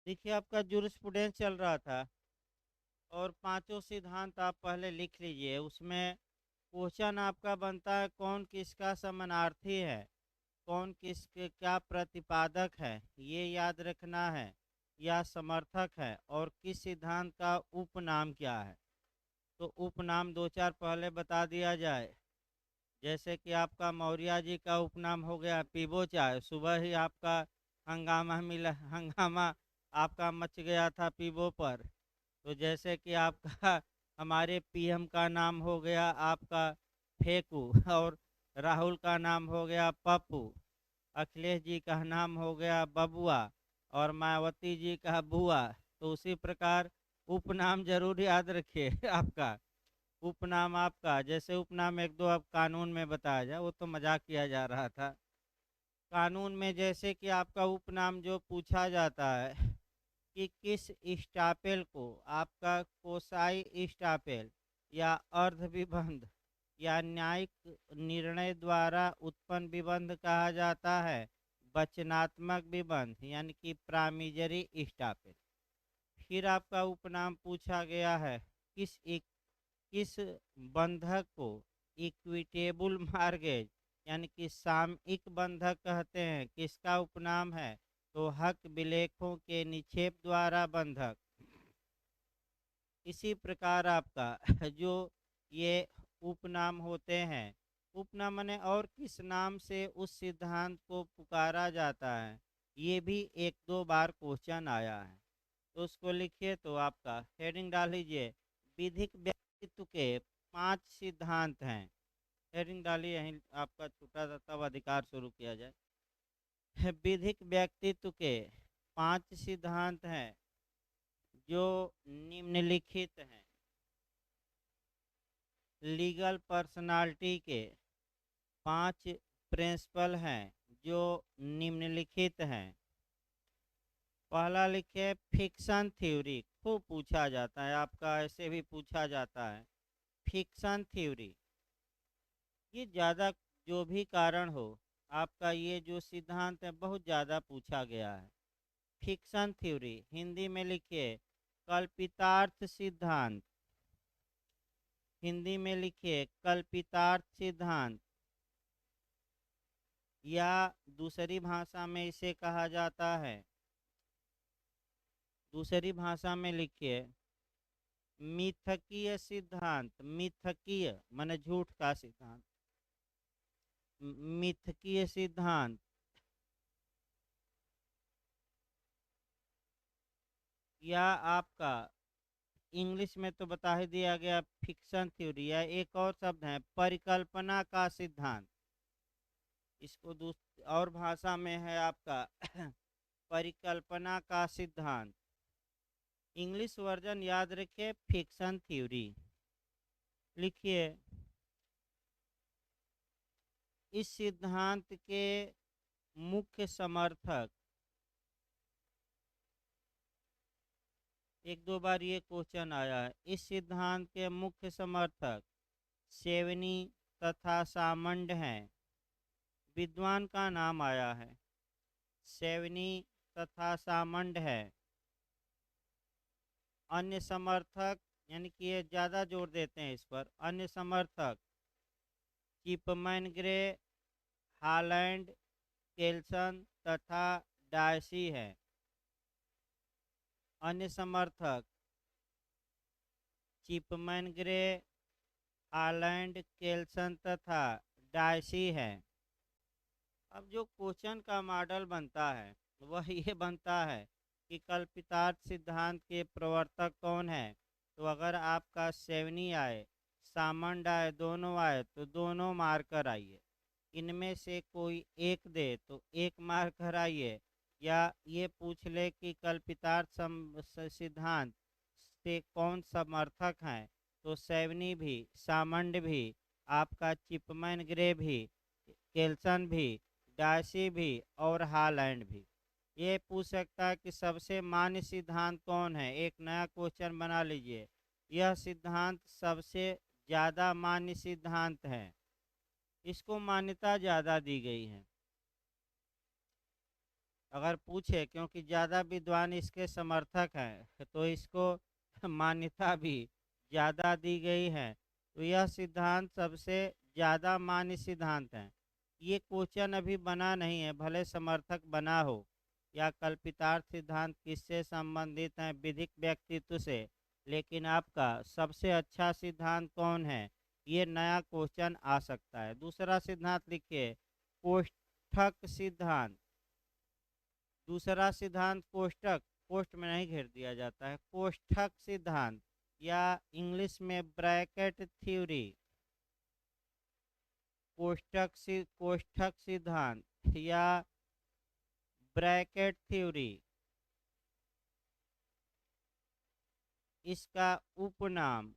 देखिए आपका जूरिस्प्रूडेंस चल रहा था और पांचों सिद्धांत आप पहले लिख लीजिए। उसमें क्वेश्चन आपका बनता है कौन किसका समानार्थी है, कौन किसके क्या प्रतिपादक है, ये याद रखना है, या समर्थक है, और किस सिद्धांत का उपनाम क्या है। तो उपनाम दो चार पहले बता दिया जाए। जैसे कि आपका मौर्य जी का उपनाम हो गया पीबो चाय। सुबह ही आपका हंगामा आपका मच गया था पीबो पर। तो जैसे कि आपका हमारे पीएम का नाम हो गया आपका फेंकू, और राहुल का नाम हो गया पप्पू, अखिलेश जी का नाम हो गया बबुआ, और मायावती जी का बुआ। तो उसी प्रकार उपनाम जरूर याद रखिए आपका। उपनाम आपका जैसे उपनाम एक दो अब कानून में बताया जाए, वो तो मजाक किया जा रहा था। कानून में जैसे कि आपका उपनाम जो पूछा जाता है कि किस स्टापेल को आपका कोसाई स्टापेल या अर्ध विबंध या न्यायिक निर्णय द्वारा उत्पन्न विबंध कहा जाता है, वचनात्मक विबंध यानी कि प्रामिजरी स्टापेल। फिर आपका उपनाम पूछा गया है किस बंधक को इक्विटेबल मार्गेज यानी कि सामयिक बंधक कहते हैं, किसका उपनाम है, तो हक विलेखों के निक्षेप द्वारा बंधक। इसी प्रकार आपका जो ये उपनाम होते हैं, उपनाम माने और किस नाम से उस सिद्धांत को पुकारा जाता है, ये भी एक दो बार क्वेश्चन आया है। तो उसको लिखिए। तो आपका हेडिंग डाल लीजिए विधिक व्यक्तित्व के पांच सिद्धांत हैं। हेडिंग डालिए, यहीं आपका छूटा था तब अधिकार शुरू किया जाए। विधिक व्यक्तित्व के पांच सिद्धांत हैं जो निम्नलिखित हैं। लीगल पर्सनालिटी के पांच प्रिंसिपल हैं जो निम्नलिखित हैं। पहला लिखे फिक्शन थ्योरी, खूब पूछा जाता है आपका, ऐसे भी पूछा जाता है। फिक्शन थ्योरी ये ज़्यादा, जो भी कारण हो, आपका ये जो सिद्धांत है बहुत ज़्यादा पूछा गया है। फिक्शन थ्योरी हिंदी में लिखिए कल्पितार्थ सिद्धांत। हिंदी में लिखिए कल्पितार्थ सिद्धांत, या दूसरी भाषा में इसे कहा जाता है, दूसरी भाषा में लिखिए मिथकीय सिद्धांत। मिथकीय माने झूठ का सिद्धांत, मिथकीय सिद्धांत। या आपका इंग्लिश में तो बता ही दिया गया फिक्शन थ्योरी, या एक और शब्द है परिकल्पना का सिद्धांत। इसको और भाषा में है आपका परिकल्पना का सिद्धांत। इंग्लिश वर्जन याद रखिए फिक्शन थ्योरी। लिखिए इस सिद्धांत के मुख्य समर्थक, एक दो बार ये क्वेश्चन आया है, इस सिद्धांत के मुख्य समर्थक सेवनी तथा सामंड हैं। विद्वान का नाम आया है, सेवनी तथा सामंड है। अन्य समर्थक यानी कि ये ज़्यादा जोर देते हैं इस पर। अन्य समर्थक चिपमैन ग्रे, हालैंड, केल्सन तथा डायसी है। अन्य समर्थक चिपमैन ग्रे, हालैंड, केल्सन तथा डायसी है। अब जो क्वेश्चन का मॉडल बनता है वह ये बनता है कि कल्पितार्थ सिद्धांत के प्रवर्तक कौन है। तो अगर आपका सेवनी आए, सामंड आए, दोनों आए तो दोनों मार्कर आइए। इनमें से कोई एक दे तो एक मार्कर आइए। या ये पूछ ले कि कल्पितार्थ सिद्धांत से कौन समर्थक हैं, तो सेवनी भी, सामंड भी, आपका चिपमैन ग्रे भी, केल्सन भी, डायसी भी और हालैंड भी। ये पूछ सकता है कि सबसे मान्य सिद्धांत कौन है। एक नया क्वेश्चन बना लीजिए, यह सिद्धांत सबसे ज़्यादा मान्य सिद्धांत है, इसको मान्यता ज़्यादा दी गई है। अगर पूछे, क्योंकि ज़्यादा विद्वान इसके समर्थक हैं तो इसको मान्यता भी ज़्यादा दी गई है, तो यह सिद्धांत सबसे ज़्यादा मान्य सिद्धांत है। ये क्वेश्चन अभी बना नहीं है, भले समर्थक बना हो या कल्पितार्थ सिद्धांत किससे संबंधित है, विधिक व्यक्तित्व से, लेकिन आपका सबसे अच्छा सिद्धांत कौन है, ये नया क्वेश्चन आ सकता है। दूसरा सिद्धांत लिखिए, कोष्ठक सिद्धांत। दूसरा सिद्धांत कोष्ठक, कोष्ठ में नहीं घेर दिया जाता है, कोष्ठक सिद्धांत या इंग्लिश में ब्रैकेट थ्योरी। कोष्ठक सिद्धांत या ब्रैकेट थ्योरी, इसका उपनाम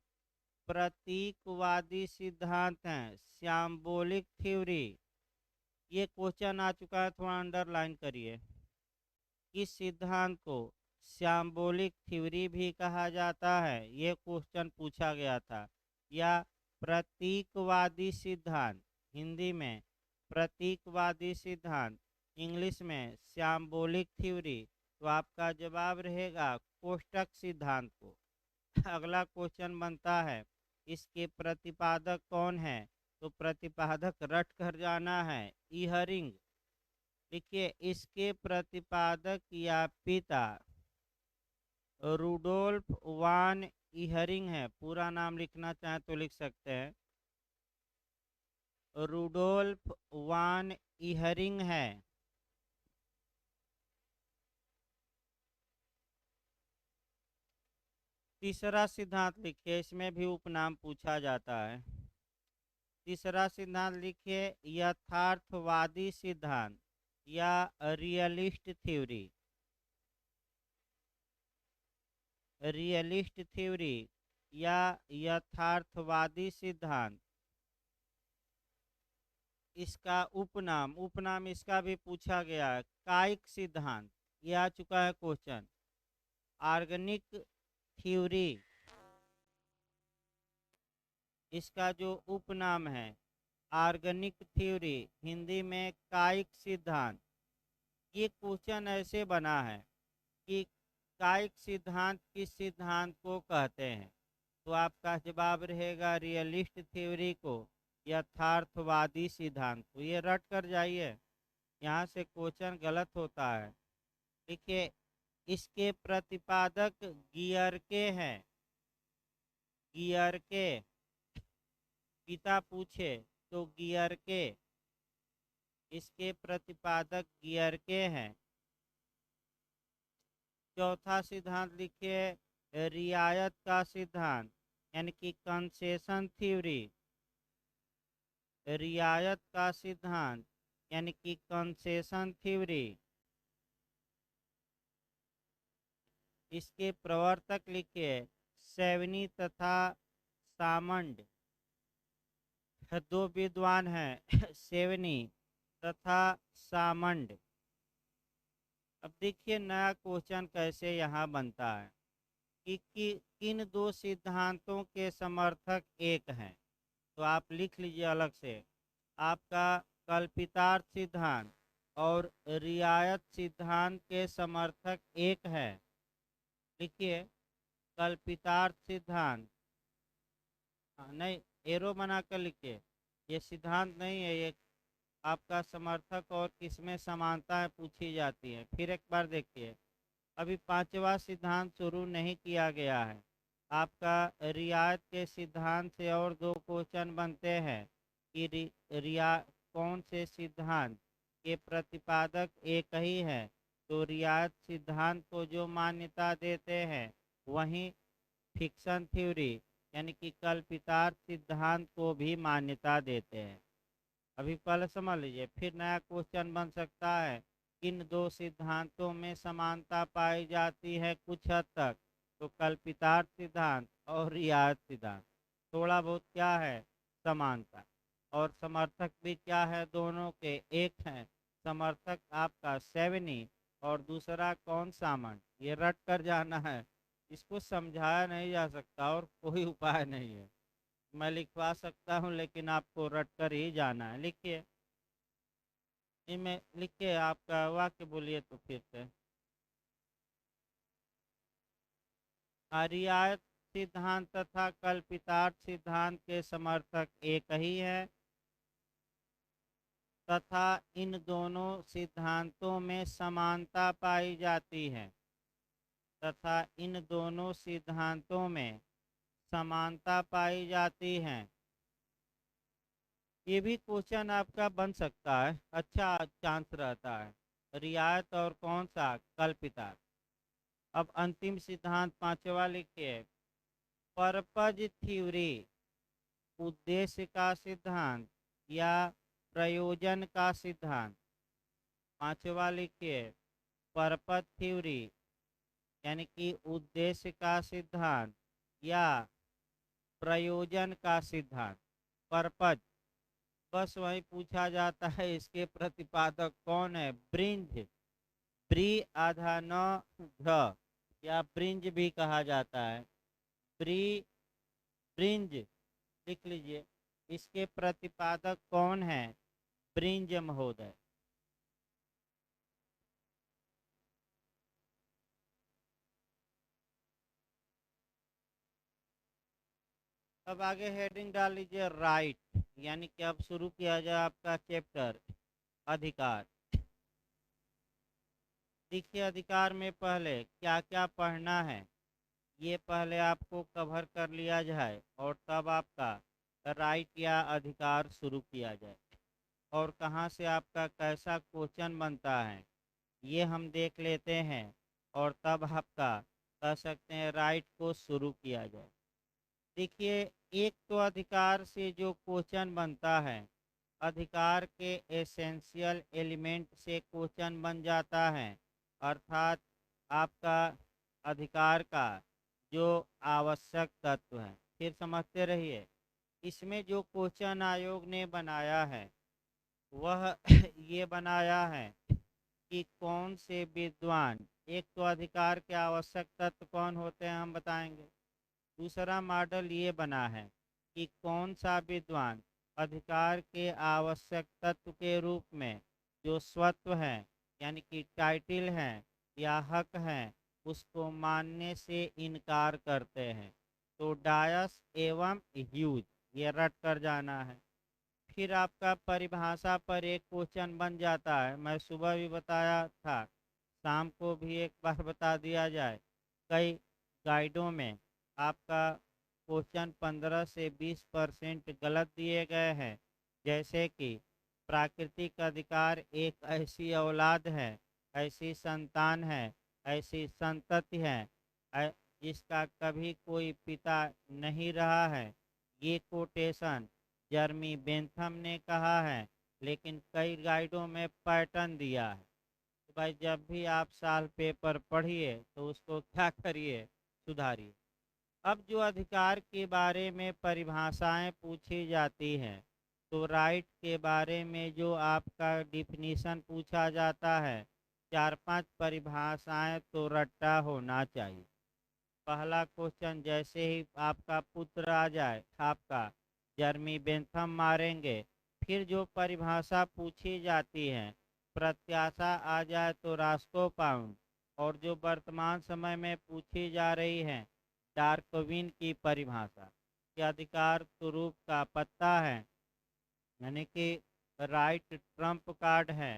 प्रतीकवादी सिद्धांत है, सिंबॉलिक थ्योरी। ये क्वेश्चन आ चुका है, थोड़ा अंडरलाइन करिए। इस सिद्धांत को सिंबॉलिक थ्योरी भी कहा जाता है, ये क्वेश्चन पूछा गया था। या प्रतीकवादी सिद्धांत, हिंदी में प्रतीकवादी सिद्धांत, इंग्लिश में सिंबॉलिक थ्योरी। तो आपका जवाब रहेगा कोष्ठक सिद्धांत को। अगला क्वेश्चन बनता है, इसके प्रतिपादक कौन है, तो प्रतिपादक रट कर जाना है, इहरिंग। देखिए, इसके प्रतिपादक या पिता रूडोल्फ वान इहरिंग है। पूरा नाम लिखना चाहें तो लिख सकते हैं, रूडोल्फ वान इहरिंग है। तीसरा सिद्धांत लिखिए, इसमें भी उपनाम पूछा जाता है। तीसरा सिद्धांत लिखिए, यथार्थवादी सिद्धांत या रियलिस्ट थ्योरी। रियलिस्ट थ्योरी या यथार्थवादी सिद्धांत, इसका उपनाम इसका भी पूछा गया है, कायिक सिद्धांत। ये आ चुका है क्वेश्चन। ऑर्गेनिक थ्योरी, इसका जो उपनाम है ऑर्गेनिक थ्योरी, हिंदी में कायिक सिद्धांत। ये क्वेश्चन ऐसे बना है कि कायिक सिद्धांत किस सिद्धांत को कहते हैं, तो आपका जवाब रहेगा रियलिस्ट थ्योरी को, यथार्थवादी सिद्धांत को। ये रट कर जाइए, यहाँ से क्वेश्चन गलत होता है। देखिए, इसके प्रतिपादक गियर के हैं, गियर के। पिता पूछे तो गियर के, इसके प्रतिपादक गियर के हैं। चौथा सिद्धांत लिखिए, रियायत का सिद्धांत यानी कि कंसेशन थ्योरी। रियायत का सिद्धांत यानी कि कंसेशन थ्योरी, इसके प्रवर्तक लिखिए सेवनी तथा सामंड। दो विद्वान हैं सेवनी तथा सामंड। अब देखिए नया क्वेश्चन कैसे यहाँ बनता है कि किन दो सिद्धांतों के समर्थक एक हैं, तो आप लिख लीजिए अलग से। आपका कल्पितार्थ सिद्धांत और रियायत सिद्धांत के समर्थक एक है। लिखिए, कल्पितार्थ सिद्धांत, नहीं एरो बना कर लिखिए, ये सिद्धांत नहीं है, ये आपका समर्थक और किसमें समानता है पूछी जाती है। फिर एक बार देखिए, अभी पांचवा सिद्धांत शुरू नहीं किया गया है। आपका रियायत के सिद्धांत से और दो क्वेश्चन बनते हैं कि रिया कौन से सिद्धांत के प्रतिपादक एक ही है, तो रियायत सिद्धांत को जो मान्यता देते हैं वहीं फिक्शन थ्योरी यानी कि कल्पितार्थ सिद्धांत को भी मान्यता देते हैं। अभी पहले समझ लीजिए, फिर नया क्वेश्चन बन सकता है, किन दो सिद्धांतों में समानता पाई जाती है कुछ हद तक, तो कल्पितार्थ सिद्धांत और रियायत सिद्धांत थोड़ा बहुत क्या है समानता, और समर्थक भी क्या है दोनों के एक हैं। समर्थक आपका सेवनी और दूसरा कौन सामंत। ये रट कर जाना है, इसको समझाया नहीं जा सकता और कोई उपाय नहीं है। मैं लिखवा सकता हूँ लेकिन आपको रट कर ही जाना है। लिखिए, इनमें लिख के आपका वाक्य बोलिए तो फिर से। रियायत सिद्धांत तथा कल्पितार्थ सिद्धांत के समर्थक एक ही है तथा इन दोनों सिद्धांतों में समानता पाई जाती है तथा इन दोनों सिद्धांतों में समानता पाई जाती है। ये भी क्वेश्चन आपका बन सकता है, अच्छा चांस रहता है। रियायत और कौन सा, कल्पिता। अब अंतिम सिद्धांत पांचवा लिखिए, पर्पज थ्योरी, उद्देश्य का सिद्धांत या प्रयोजन का सिद्धांत। पांचवा लिखिए, पर्पज थ्योरी यानी कि उद्देश्य का सिद्धांत या प्रयोजन का सिद्धांत। पर्पज बस वही पूछा जाता है, इसके प्रतिपादक कौन है, ब्रिंज, ब्री आधा न घ या ब्रिंज भी कहा जाता है, ब्री ब्रिंज लिख लीजिए। इसके प्रतिपादक कौन है, ब्रिंज महोदय। अब आगे हेडिंग डाल लीजिए राइट, यानी कि अब शुरू किया जाए आपका चैप्टर अधिकार। देखिए अधिकार में पहले क्या क्या पढ़ना है, ये पहले आपको कवर कर लिया जाए और तब आपका राइट या अधिकार शुरू किया जाए। और कहाँ से आपका कैसा क्वेश्चन बनता है ये हम देख लेते हैं और तब आपका कह सकते हैं राइट को शुरू किया जाए। देखिए एक तो अधिकार से जो क्वेश्चन बनता है, अधिकार के एसेंशियल एलिमेंट से क्वेश्चन बन जाता है, अर्थात आपका अधिकार का जो आवश्यक तत्व है। फिर समझते रहिए, इसमें जो क्वेश्चन आयोग ने बनाया है वह ये बनाया है कि कौन से विद्वान, एक तो अधिकार के आवश्यक तत्व कौन होते हैं हम बताएंगे, दूसरा मॉडल ये बना है कि कौन सा विद्वान अधिकार के आवश्यक तत्व के रूप में जो स्वत्व है यानी कि टाइटिल है या हक है उसको मानने से इनकार करते हैं। तो डायस एवं ह्यूज ये रट कर जाना है। फिर आपका परिभाषा पर एक क्वेश्चन बन जाता है, मैं सुबह भी बताया था, शाम को भी एक बार बता दिया जाए। कई गाइडों में आपका क्वेश्चन 15 से 20% गलत दिए गए हैं, जैसे कि प्राकृतिक अधिकार एक ऐसी औलाद है, ऐसी संतान है, ऐसी संतति है जिसका कभी कोई पिता नहीं रहा है। ये कोटेशन जर्मी बेंथम ने कहा है, लेकिन कई गाइडों में पैटर्न दिया है। तो भाई जब भी आप साल पेपर पढ़िए तो उसको क्या करिए, सुधारिए। अब जो अधिकार के बारे में परिभाषाएं पूछी जाती हैं, तो राइट के बारे में जो आपका डिफिनीशन पूछा जाता है, 4-5 परिभाषाएं तो रट्टा होना चाहिए। पहला क्वेश्चन जैसे ही आपका पुत्र आ जाए आपका जर्मी बेंथम मारेंगे, फिर जो परिभाषा पूछी जाती है प्रत्याशा आ जाए तो रास्को पाउंड, और जो वर्तमान समय में पूछी जा रही है डार्कविन की परिभाषा कि अधिकार स्वरूप का पत्ता है, यानी कि राइट ट्रम्प कार्ड है।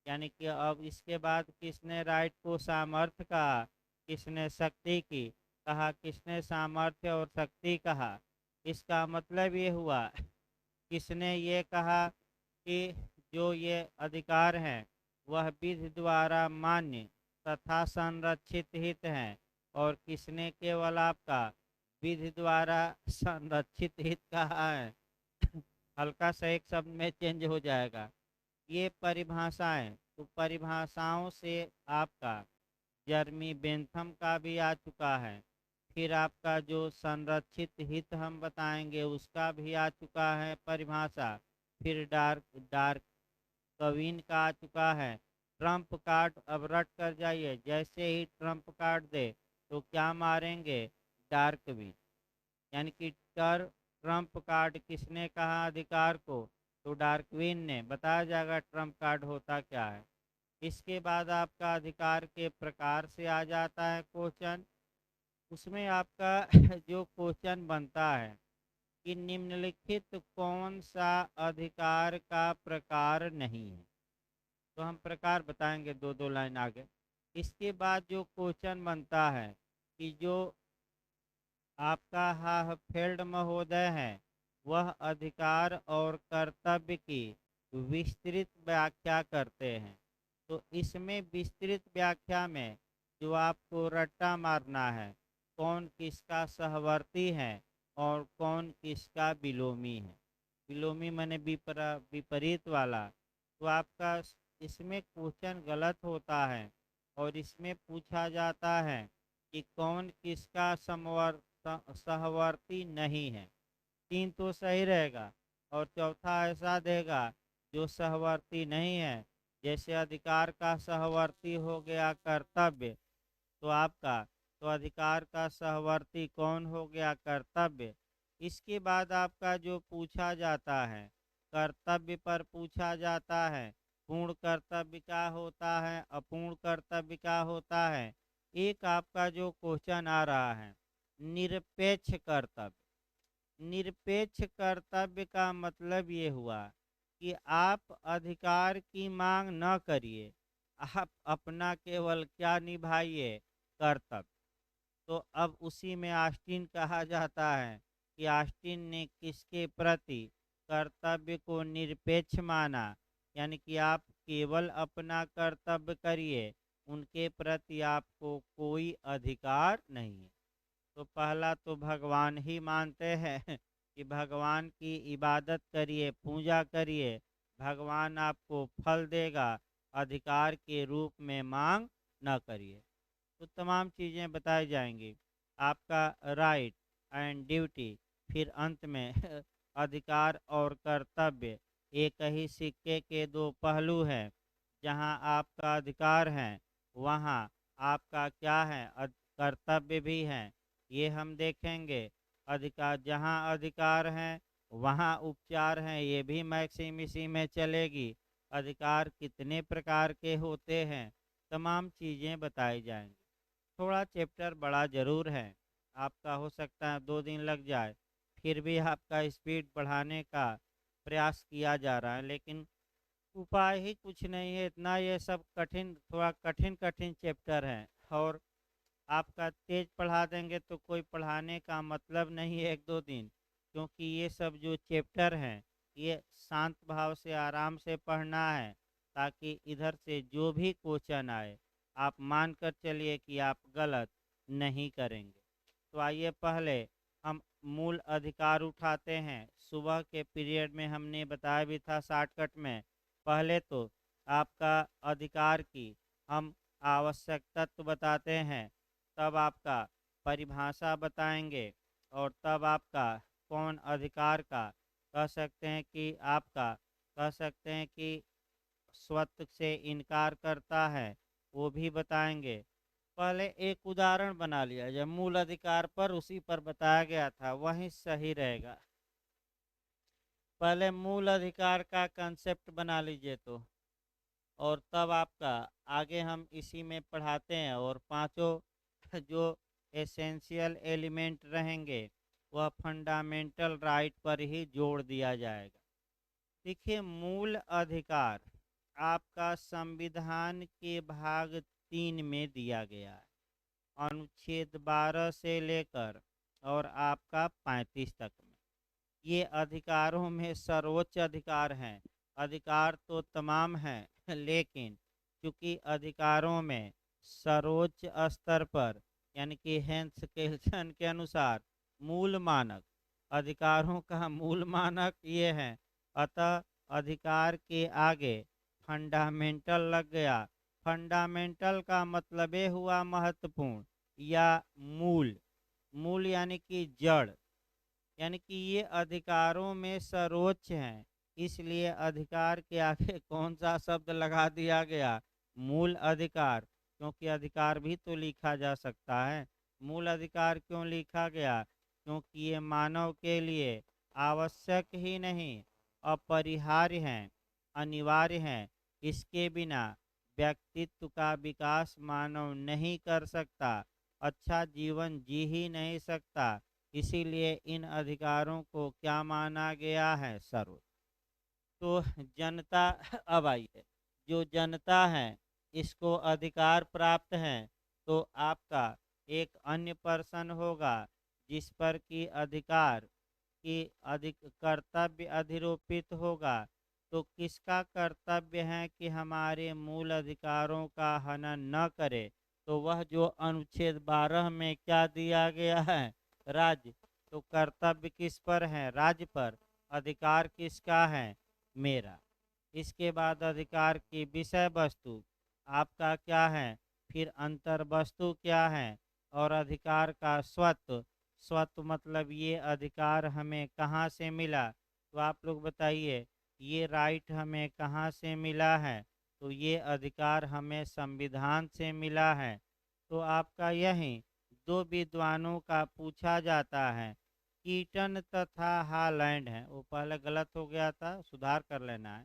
यानी कि अब इसके बाद किसने राइट को सामर्थ्य कहा, किसने शक्ति की कहा, किसने सामर्थ्य और शक्ति कहा। इसका मतलब ये हुआ किसने ये कहा कि जो ये अधिकार हैं वह विधि द्वारा मान्य तथा संरक्षित हित हैं, और किसने केवल आपका विधि द्वारा संरक्षित हित कहा है। हल्का सा एक शब्द में चेंज हो जाएगा। ये परिभाषाएं, तो परिभाषाओं से आपका जर्मी बेंथम का भी आ चुका है। फिर आपका जो संरक्षित हित हम बताएंगे उसका भी आ चुका है परिभाषा। फिर डार्क कविन का आ चुका है। ट्रम्प कार्ड अब रट कर जाइए, जैसे ही ट्रम्प कार्ड दे तो क्या मारेंगे, डार्कविन। यानी कि ट्रम्प कार्ड किसने कहा अधिकार को, तो डार्विन ने बताया जाएगा ट्रम्प कार्ड होता क्या है। इसके बाद आपका अधिकार के प्रकार से आ जाता है क्वेश्चन। उसमें आपका जो क्वेश्चन बनता है कि निम्नलिखित कौन सा अधिकार का प्रकार नहीं है, तो हम प्रकार बताएंगे दो दो लाइन आगे। इसके बाद जो क्वेश्चन बनता है कि जो आपका हाफेल्ड महोदय है वह अधिकार और कर्तव्य की विस्तृत व्याख्या करते हैं। तो इसमें विस्तृत व्याख्या में जो आपको रट्टा मारना है कौन किसका सहवर्ती है और कौन किसका विलोमी है। विलोमी माने विपरीत वाला। तो आपका इसमें क्वेश्चन गलत होता है और इसमें पूछा जाता है कि कौन किसका सहवर्ती नहीं है। तीन तो सही रहेगा और चौथा ऐसा देगा जो सहवर्ती नहीं है। जैसे अधिकार का सहवर्ती हो गया कर्तव्य, तो आपका तो अधिकार का सहवर्ती कौन हो गया कर्तव्य। इसके बाद आपका जो पूछा जाता है कर्तव्य पर पूछा जाता है पूर्ण कर्तव्य क्या होता है अपूर्ण कर्तव्य क्या होता है। एक आपका जो क्वेश्चन आ रहा है निरपेक्ष कर्तव्य। निरपेक्ष कर्तव्य का मतलब ये हुआ कि आप अधिकार की मांग न करिए, आप अपना केवल क्या निभाइए कर्तव्य। तो अब उसी में ऑस्टिन कहा जाता है कि ऑस्टिन ने किसके प्रति कर्तव्य को निरपेक्ष माना, यानी कि आप केवल अपना कर्तव्य करिए, उनके प्रति आपको कोई अधिकार नहीं है। तो पहला तो भगवान ही मानते हैं कि भगवान की इबादत करिए पूजा करिए, भगवान आपको फल देगा, अधिकार के रूप में मांग न करिए। तो तमाम चीज़ें बताई जाएंगी। आपका राइट एंड ड्यूटी, फिर अंत में अधिकार और कर्तव्य एक ही सिक्के के दो पहलू हैं। जहाँ आपका अधिकार है वहाँ आपका क्या है कर्तव्य भी है, ये हम देखेंगे। अधिकार जहाँ अधिकार हैं वहाँ उपचार हैं, ये भी मैक्सिम इसी में चलेगी। अधिकार कितने प्रकार के होते हैं तमाम चीज़ें बताई जाएंगी। थोड़ा चैप्टर बड़ा ज़रूर है, आपका हो सकता है 2 दिन लग जाए, फिर भी आपका स्पीड बढ़ाने का प्रयास किया जा रहा है, लेकिन उपाय ही कुछ नहीं है। इतना ये सब कठिन थोड़ा कठिन कठिन चैप्टर हैं और आपका तेज पढ़ा देंगे तो कोई पढ़ाने का मतलब नहीं है 1-2 दिन, क्योंकि ये सब जो चैप्टर हैं ये शांत भाव से आराम से पढ़ना है ताकि इधर से जो भी क्वेश्चन आए आप मान कर चलिए कि आप गलत नहीं करेंगे। तो आइए पहले हम मूल अधिकार उठाते हैं। सुबह के पीरियड में हमने बताया भी था शॉर्टकट में। पहले तो आपका अधिकार की हम आवश्यक तत्व बताते हैं, तब आपका परिभाषा बताएंगे और तब आपका कौन अधिकार का कह सकते हैं कि आपका कह सकते हैं कि स्वत से इनकार करता है वो भी बताएंगे। पहले एक उदाहरण बना लिया जब मूल अधिकार पर उसी पर बताया गया था वही सही रहेगा। पहले मूल अधिकार का कंसेप्ट बना लीजिए तो, और तब आपका आगे हम इसी में पढ़ाते हैं और पांचों जो एसेंशियल एलिमेंट रहेंगे वह फंडामेंटल राइट पर ही जोड़ दिया जाएगा। देखिए मूल अधिकार आपका संविधान के भाग 3 में दिया गया है, अनुच्छेद 12 से लेकर और आपका 35 तक में। ये अधिकारों में सर्वोच्च अधिकार हैं। अधिकार तो तमाम हैं लेकिन चूंकि अधिकारों में सर्वोच्च स्तर पर यानी कि हेंस केल्सन के अनुसार मूल मानक अधिकारों का मूल मानक ये है, अतः अधिकार के आगे फंडामेंटल लग गया। फंडामेंटल का मतलब ये हुआ महत्वपूर्ण या मूल। मूल यानी कि जड़, यानी कि ये अधिकारों में सर्वोच्च हैं, इसलिए अधिकार के आगे कौन सा शब्द लगा दिया गया मूल अधिकार, क्योंकि अधिकार भी तो लिखा जा सकता है। मूल अधिकार क्यों लिखा गया, क्योंकि ये मानव के लिए आवश्यक ही नहीं अपरिहार्य हैं, अनिवार्य हैं। इसके बिना व्यक्तित्व का विकास मानव नहीं कर सकता, अच्छा जीवन जी ही नहीं सकता। इसीलिए इन अधिकारों को क्या माना गया है? सर्व। तो जनता अब आइए, जो जनता है इसको अधिकार प्राप्त हैं, तो आपका एक अन्य पर्सन होगा जिस पर कि अधिकार की अधिक कर्तव्य अधिरोपित होगा। तो किसका कर्तव्य है कि हमारे मूल अधिकारों का हनन न करे? तो वह जो अनुच्छेद 12 में क्या दिया गया है? राज्य। तो कर्तव्य किस पर है? राज्य पर। अधिकार किसका है? मेरा। इसके बाद अधिकार की विषय वस्तु आपका क्या है? फिर अंतर वस्तु क्या है? और अधिकार का स्वत्व। स्वत्व मतलब ये अधिकार हमें कहाँ से मिला? तो आप लोग बताइए, ये राइट हमें कहाँ से मिला है? तो ये अधिकार हमें संविधान से मिला है। तो आपका यही दो विद्वानों का पूछा जाता है, कीटन तथा हालैंड है, वो पहले गलत हो गया था, सुधार कर लेना है।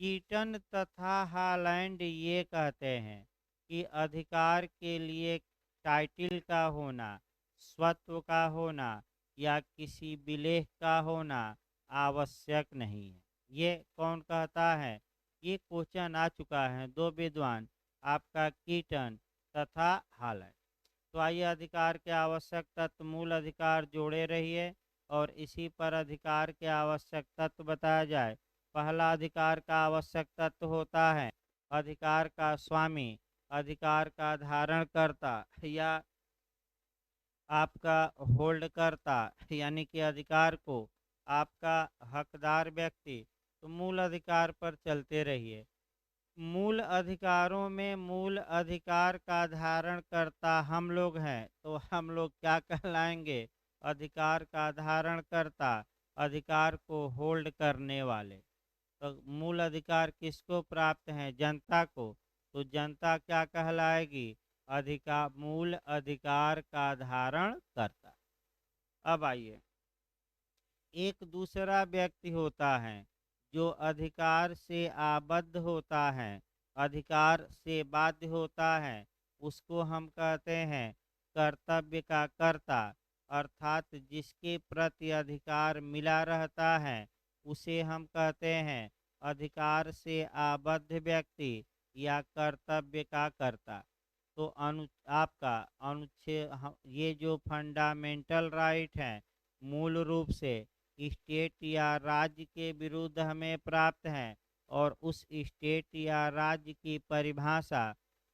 कीटन तथा हालैंड ये कहते हैं कि अधिकार के लिए टाइटल का होना, स्वत्व का होना या किसी विलेख का होना आवश्यक नहीं है। ये कौन कहता है? ये क्वेश्चन आ चुका है, दो विद्वान आपका कीटन तथा हालैंड। तो आइए, अधिकार के आवश्यक तत्व मूल अधिकार जोड़े रहिए और इसी पर अधिकार के आवश्यक तत्व बताया जाए। पहला अधिकार का आवश्यक तत्व होता है अधिकार का स्वामी, अधिकार का धारण करता या आपका होल्ड करता, यानी कि अधिकार को आपका हकदार व्यक्ति। तो मूल अधिकार पर चलते रहिए। मूल अधिकारों में मूल अधिकार का धारण करता हम लोग हैं, तो हम लोग क्या कहलाएंगे? अधिकार का धारण करता, अधिकार को होल्ड करने वाले। तो मूल अधिकार किसको प्राप्त है? जनता को। तो जनता क्या कहलाएगी? अधिकार, मूल अधिकार का धारण करता। अब आइए, एक दूसरा व्यक्ति होता है जो अधिकार से आबद्ध होता है, अधिकार से बाध्य होता है, उसको हम कहते हैं कर्तव्य का कर्ता। अर्थात जिसके प्रति अधिकार मिला रहता है उसे हम कहते हैं अधिकार से आबद्ध व्यक्ति या कर्तव्य का कर्ता। तो आपका अनुच्छेद, ये जो फंडामेंटल राइट है मूल रूप से स्टेट या राज्य के विरुद्ध हमें प्राप्त है। और उस स्टेट या राज्य की परिभाषा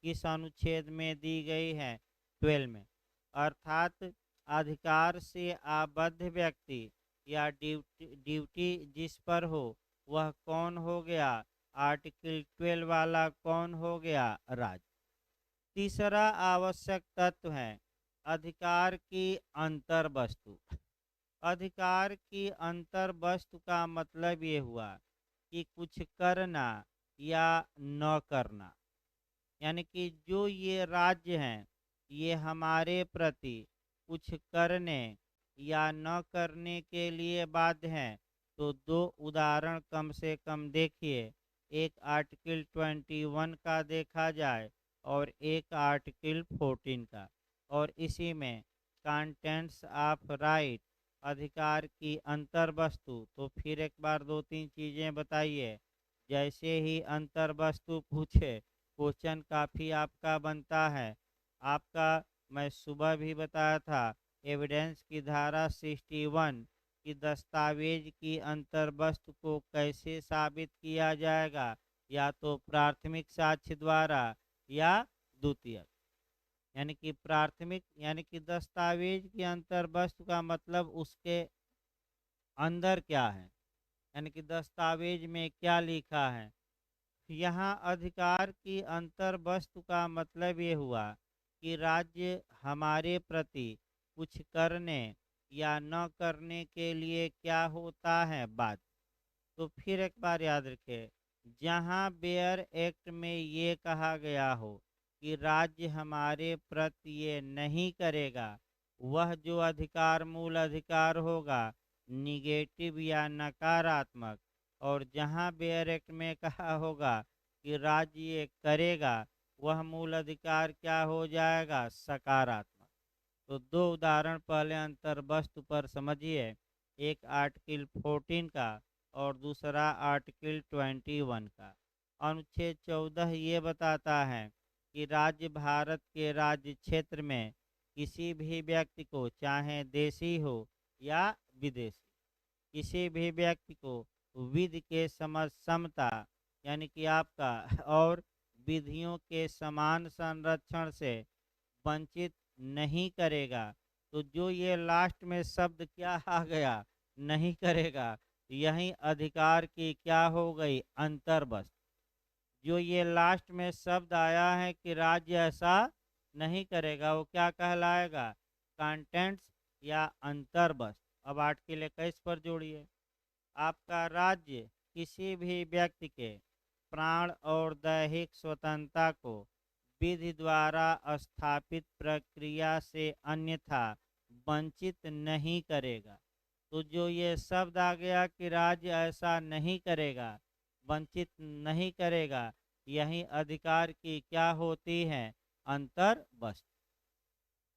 किस अनुच्छेद में दी गई है? 12 में। अर्थात अधिकार से आबद्ध व्यक्ति या ड्यूटी जिस पर हो वह कौन हो गया? आर्टिकल 12 वाला कौन हो गया? राज्य। तीसरा आवश्यक तत्व है अधिकार की अंतर वस्तु। अधिकार की अंतर वस्तु का मतलब ये हुआ कि कुछ करना या न करना, यानी कि जो ये राज्य हैं ये हमारे प्रति कुछ करने या न करने के लिए बाध्य हैं। तो दो उदाहरण कम से कम देखिए, एक आर्टिकल 21 का देखा जाए और एक आर्टिकल 14 का। और इसी में कंटेंट्स ऑफ राइट, अधिकार की अंतर वस्तु। तो फिर एक बार दो तीन चीज़ें बताइए। जैसे ही अंतर वस्तु पूछे क्वेश्चन काफ़ी आपका बनता है। आपका मैं सुबह भी बताया था, एविडेंस की धारा 61 कि दस्तावेज की अंतर वस्तु को कैसे साबित किया जाएगा, या तो प्राथमिक साक्ष्य द्वारा या द्वितीयक। यानी कि प्राथमिक यानी कि दस्तावेज की अंतर वस्तु का मतलब उसके अंदर क्या है, यानी कि दस्तावेज में क्या लिखा है। यहाँ अधिकार की अंतर वस्तु का मतलब ये हुआ कि राज्य हमारे प्रति कुछ करने या न करने के लिए क्या होता है? बात। तो फिर एक बार याद रखें, जहाँ बेयर एक्ट में ये कहा गया हो कि राज्य हमारे प्रति ये नहीं करेगा, वह जो अधिकार मूल अधिकार होगा निगेटिव या नकारात्मक, और जहाँ बैरेक्ट में कहा होगा कि राज्य ये करेगा, वह मूल अधिकार क्या हो जाएगा, सकारात्मक। तो दो उदाहरण पहले अंतर वस्तु पर समझिए, एक आर्टिकल 14 का और दूसरा आर्टिकल 21 का। अनुच्छेद 14 ये बताता है कि राज्य भारत के राज्य क्षेत्र में किसी भी व्यक्ति को, चाहे देशी हो या विदेशी, किसी भी व्यक्ति को विधि के समता यानी कि आपका और विधियों के समान संरक्षण से वंचित नहीं करेगा। तो जो ये लास्ट में शब्द क्या आ गया, नहीं करेगा, यही अधिकार की क्या हो गई, अंतर्वस्त। जो ये लास्ट में शब्द आया है कि राज्य ऐसा नहीं करेगा, वो क्या कहलाएगा, कंटेंट्स या अंतर्वस्त। अब आर्टिकल 21 पर जोड़िए, आपका राज्य किसी भी व्यक्ति के प्राण और दैहिक स्वतंत्रता को विधि द्वारा स्थापित प्रक्रिया से अन्यथा वंचित नहीं करेगा। तो जो ये शब्द आ गया कि राज्य ऐसा नहीं करेगा, वंचित नहीं करेगा, यही अधिकार की क्या होती है, अंतर्वस्तु।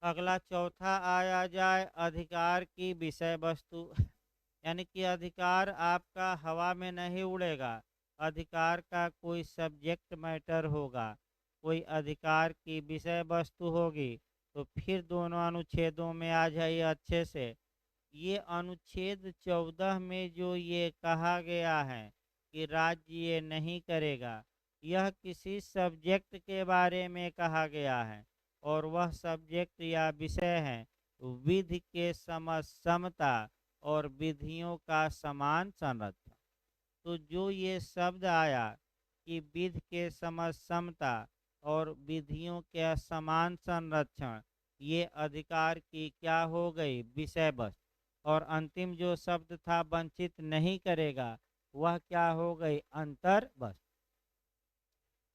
अगला चौथा आया जाए अधिकार की विषय वस्तु, यानी कि अधिकार आपका हवा में नहीं उड़ेगा, अधिकार का कोई सब्जेक्ट मैटर होगा, कोई अधिकार की विषय वस्तु होगी। तो फिर दोनों अनुच्छेदों में आ जाइए अच्छे से। ये अनुच्छेद 14 में जो ये कहा गया है कि राज्य ये नहीं करेगा, यह किसी सब्जेक्ट के बारे में कहा गया है, और वह सब्जेक्ट या विषय है विधि के समता और विधियों का समान संरक्षण। तो जो ये शब्द आया कि विधि के समता और विधियों के समान संरक्षण, ये अधिकार की क्या हो गई, विषय वस्तु। और अंतिम जो शब्द था वंचित नहीं करेगा, वह क्या हो गई, अंतर्वस्तु।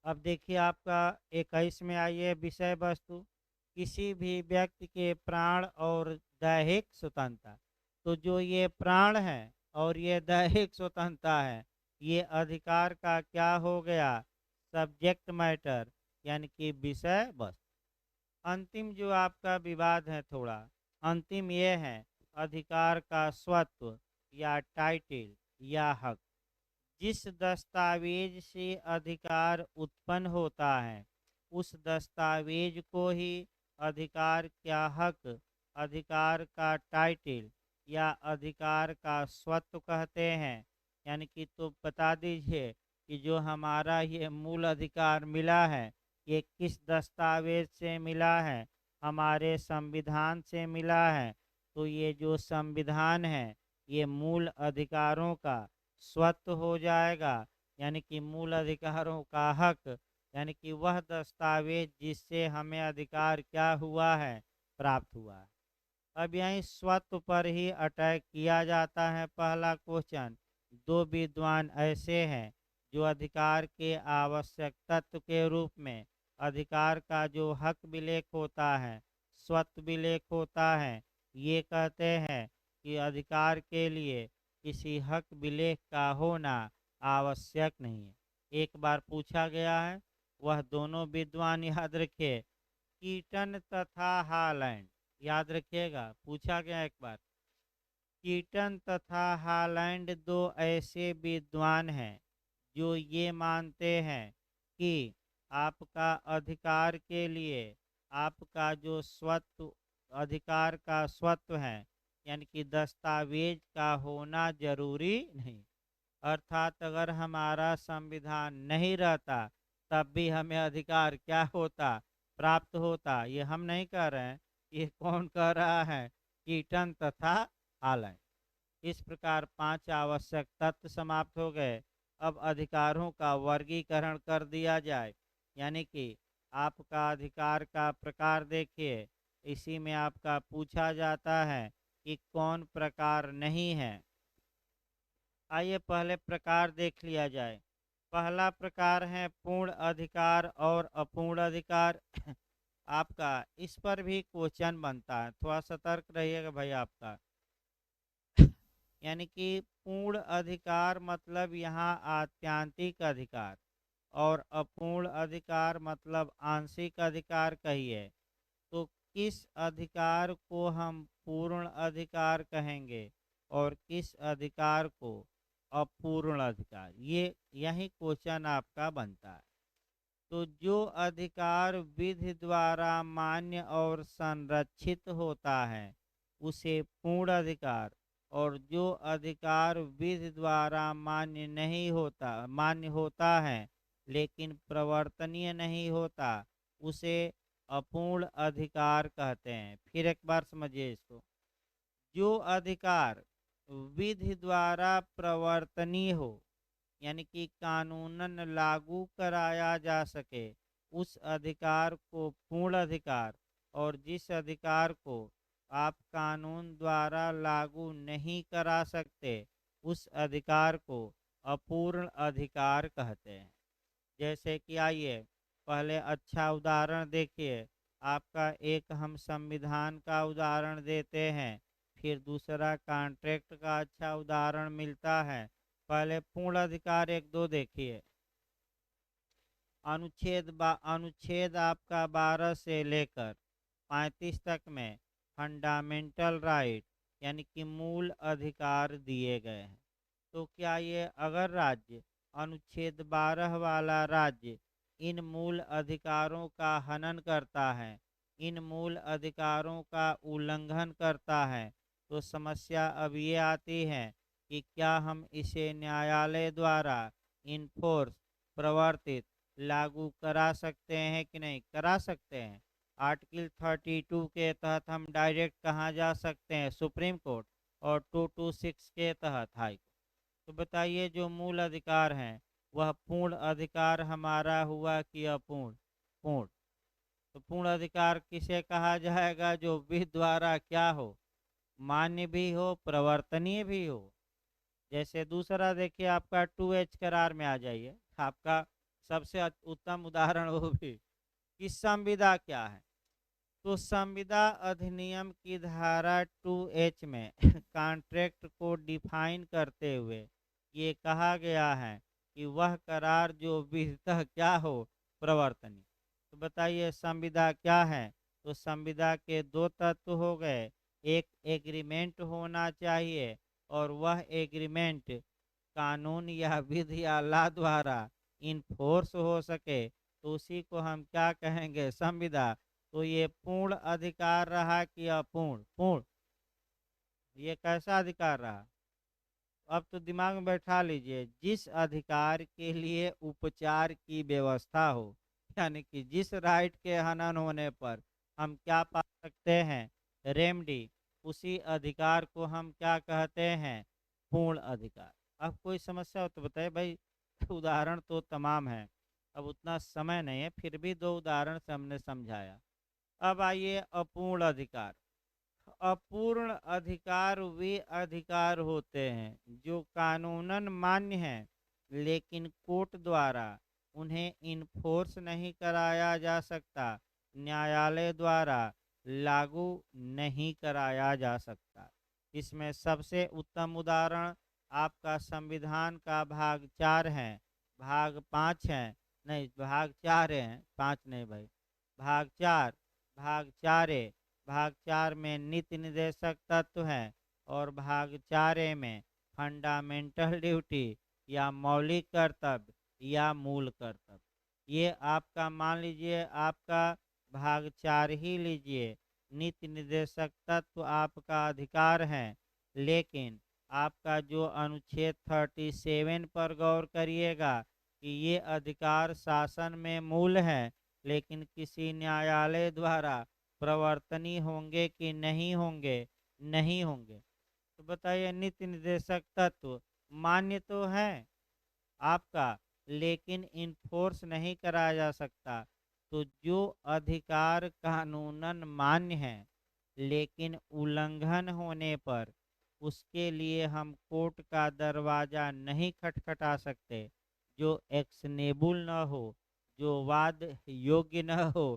अब देखिए आपका 21 में आइए, विषय वस्तु, किसी भी व्यक्ति के प्राण और दैहिक स्वतंत्रता। तो जो ये प्राण है और ये दैहिक स्वतंत्रता है, ये अधिकार का क्या हो गया, सब्जेक्ट मैटर यानी कि विषय वस्तु। अंतिम जो आपका विवाद है थोड़ा, अंतिम ये है अधिकार का स्वत्व या टाइटल या हक। जिस दस्तावेज से अधिकार उत्पन्न होता है, उस दस्तावेज को ही अधिकार क्या हक, अधिकार का टाइटल या अधिकार का स्वत्व कहते हैं। यानी कि तो बता दीजिए कि जो हमारा ये मूल अधिकार मिला है, ये किस दस्तावेज से मिला है, हमारे संविधान से मिला है। तो ये जो संविधान है, ये मूल अधिकारों का स्वत्व हो जाएगा, यानी कि मूल अधिकारों का हक, यानी कि वह दस्तावेज जिससे हमें अधिकार क्या हुआ है, प्राप्त हुआ है। अब यहीं स्वत्व पर ही अटैक किया जाता है। पहला क्वेश्चन, दो विद्वान ऐसे हैं जो अधिकार के आवश्यक तत्व के रूप में अधिकार का जो हक विलेख होता है, स्वत्व विलेख होता है, ये कहते हैं कि अधिकार के लिए किसी हक विलेख का होना आवश्यक नहीं है। एक बार पूछा गया है, वह दोनों विद्वान याद रखिए, कीटन तथा हालैंड, याद रखिएगा, पूछा गया एक बार। कीटन तथा हालैंड दो ऐसे विद्वान हैं जो ये मानते हैं कि आपका अधिकार के लिए आपका जो स्वत्व, अधिकार का स्वत्व है, यानी कि दस्तावेज का होना जरूरी नहीं। अर्थात अगर हमारा संविधान नहीं रहता, तब भी हमें अधिकार क्या होता, प्राप्त होता। ये हम नहीं कह रहे हैं, ये कौन कह रहा है, कीटन तथा हालैंड। इस प्रकार 5 आवश्यक तत्व समाप्त हो गए। अब अधिकारों का वर्गीकरण कर दिया जाए, यानी कि आपका अधिकार का प्रकार देखिए, इसी में आपका पूछा जाता है कि कौन प्रकार नहीं है। आइए पहले प्रकार देख लिया जाए। पहला प्रकार है पूर्ण अधिकार और अपूर्ण अधिकार। आपका इस पर भी क्वेश्चन बनता है, थोड़ा सतर्क रहिएगा भाई आपका। यानी कि पूर्ण अधिकार मतलब यहाँ आत्यांतिक अधिकार, और अपूर्ण अधिकार मतलब आंशिक अधिकार कहिए। तो किस अधिकार को हम पूर्ण अधिकार कहेंगे और किस अधिकार को अपूर्ण अधिकार, ये यही क्वेश्चन आपका बनता है। तो जो अधिकार विधि द्वारा मान्य और संरक्षित होता है उसे पूर्ण अधिकार, और जो अधिकार विधि द्वारा मान्य होता है लेकिन प्रवर्तनीय नहीं होता उसे अपूर्ण अधिकार कहते हैं। फिर एक बार समझिए इसको। जो अधिकार विधि द्वारा प्रवर्तनीय हो, यानी कि कानूनन लागू कराया जा सके, उस अधिकार को पूर्ण अधिकार, और जिस अधिकार को आप कानून द्वारा लागू नहीं करा सकते उस अधिकार को अपूर्ण अधिकार कहते हैं। जैसे कि आइए पहले अच्छा उदाहरण देखिए। आपका एक हम संविधान का उदाहरण देते हैं, फिर दूसरा कॉन्ट्रैक्ट का अच्छा उदाहरण मिलता है। पहले पूर्ण अधिकार एक दो देखिए। अनुच्छेद आपका 12 से लेकर 35 तक में फंडामेंटल राइट यानी कि मूल अधिकार दिए गए हैं। तो क्या ये अगर राज्य अनुच्छेद 12 वाला राज्य इन मूल अधिकारों का हनन करता है, इन मूल अधिकारों का उल्लंघन करता है, तो समस्या अब ये आती है कि क्या हम इसे न्यायालय द्वारा इनफोर्स प्रवर्तित लागू करा सकते हैं कि नहीं करा सकते हैं। आर्टिकल 32 के तहत हम डायरेक्ट कहाँ जा सकते हैं, सुप्रीम कोर्ट, और 226 के तहत हाई कोर्ट। तो बताइए जो मूल अधिकार हैं वह पूर्ण अधिकार हमारा हुआ कि अपूर्ण। पूर्ण। तो पूर्ण अधिकार किसे कहा जाएगा, जो विधि द्वारा क्या हो, मान्य भी हो प्रवर्तनीय भी हो। जैसे दूसरा देखिए आपका 2H करार में आ जाइए, आपका सबसे उत्तम उदाहरण वो भी कि संविदा क्या है। तो संविदा अधिनियम की धारा 2H में कॉन्ट्रैक्ट को डिफाइन करते हुए ये कहा गया है कि वह करार जो विधितः क्या हो, प्रवर्तनीय। तो बताइए संविदा क्या है। तो संविदा के दो तत्व हो गए, एक एग्रीमेंट होना चाहिए और वह एग्रीमेंट कानून या विधि या ला द्वारा इन्फोर्स हो सके, तो उसी को हम क्या कहेंगे, संविदा। तो ये पूर्ण अधिकार रहा कि अपूर्ण। पूर्ण। ये कैसा अधिकार रहा, अब तो दिमाग में बैठा लीजिए। जिस अधिकार के लिए उपचार की व्यवस्था हो, यानी कि जिस राइट के हनन होने पर हम क्या पा सकते हैं, रेमडी, उसी अधिकार को हम क्या कहते हैं, पूर्ण अधिकार। अब कोई समस्या हो तो बताइए भाई। उदाहरण तो तमाम है, अब उतना समय नहीं है, फिर भी दो उदाहरण से हमने समझाया। अब आइए अपूर्ण अधिकार। अपूर्ण अधिकार वे अधिकार होते हैं जो कानूनन मान्य हैं लेकिन कोर्ट द्वारा उन्हें इन्फोर्स नहीं कराया जा सकता, न्यायालय द्वारा लागू नहीं कराया जा सकता। इसमें सबसे उत्तम उदाहरण आपका संविधान का भाग 4 है, भाग 5 है, नहीं भाग 4 है, 5 नहीं भाई, भाग 4, भाग 4 है। भाग 4 में नीति निर्देशक तत्व है और भाग 4 में फंडामेंटल ड्यूटी या मौलिक कर्तव्य या मूल कर्तव्य। ये आपका मान लीजिए, आपका भाग 4 ही लीजिए। नीति निर्देशक तत्व आपका अधिकार है, लेकिन आपका जो अनुच्छेद 37 पर गौर करिएगा कि ये अधिकार शासन में मूल है लेकिन किसी न्यायालय द्वारा प्रवर्तनीय होंगे कि नहीं होंगे, नहीं होंगे। तो बताइए नीति निर्देशक तत्व मान्य तो है आपका, लेकिन इन्फोर्स नहीं कराया जा सकता। तो जो अधिकार कानूनन मान्य है लेकिन उल्लंघन होने पर उसके लिए हम कोर्ट का दरवाज़ा नहीं खटखटा सकते, जो एक्शनेबल न हो, जो वाद योग्य न हो,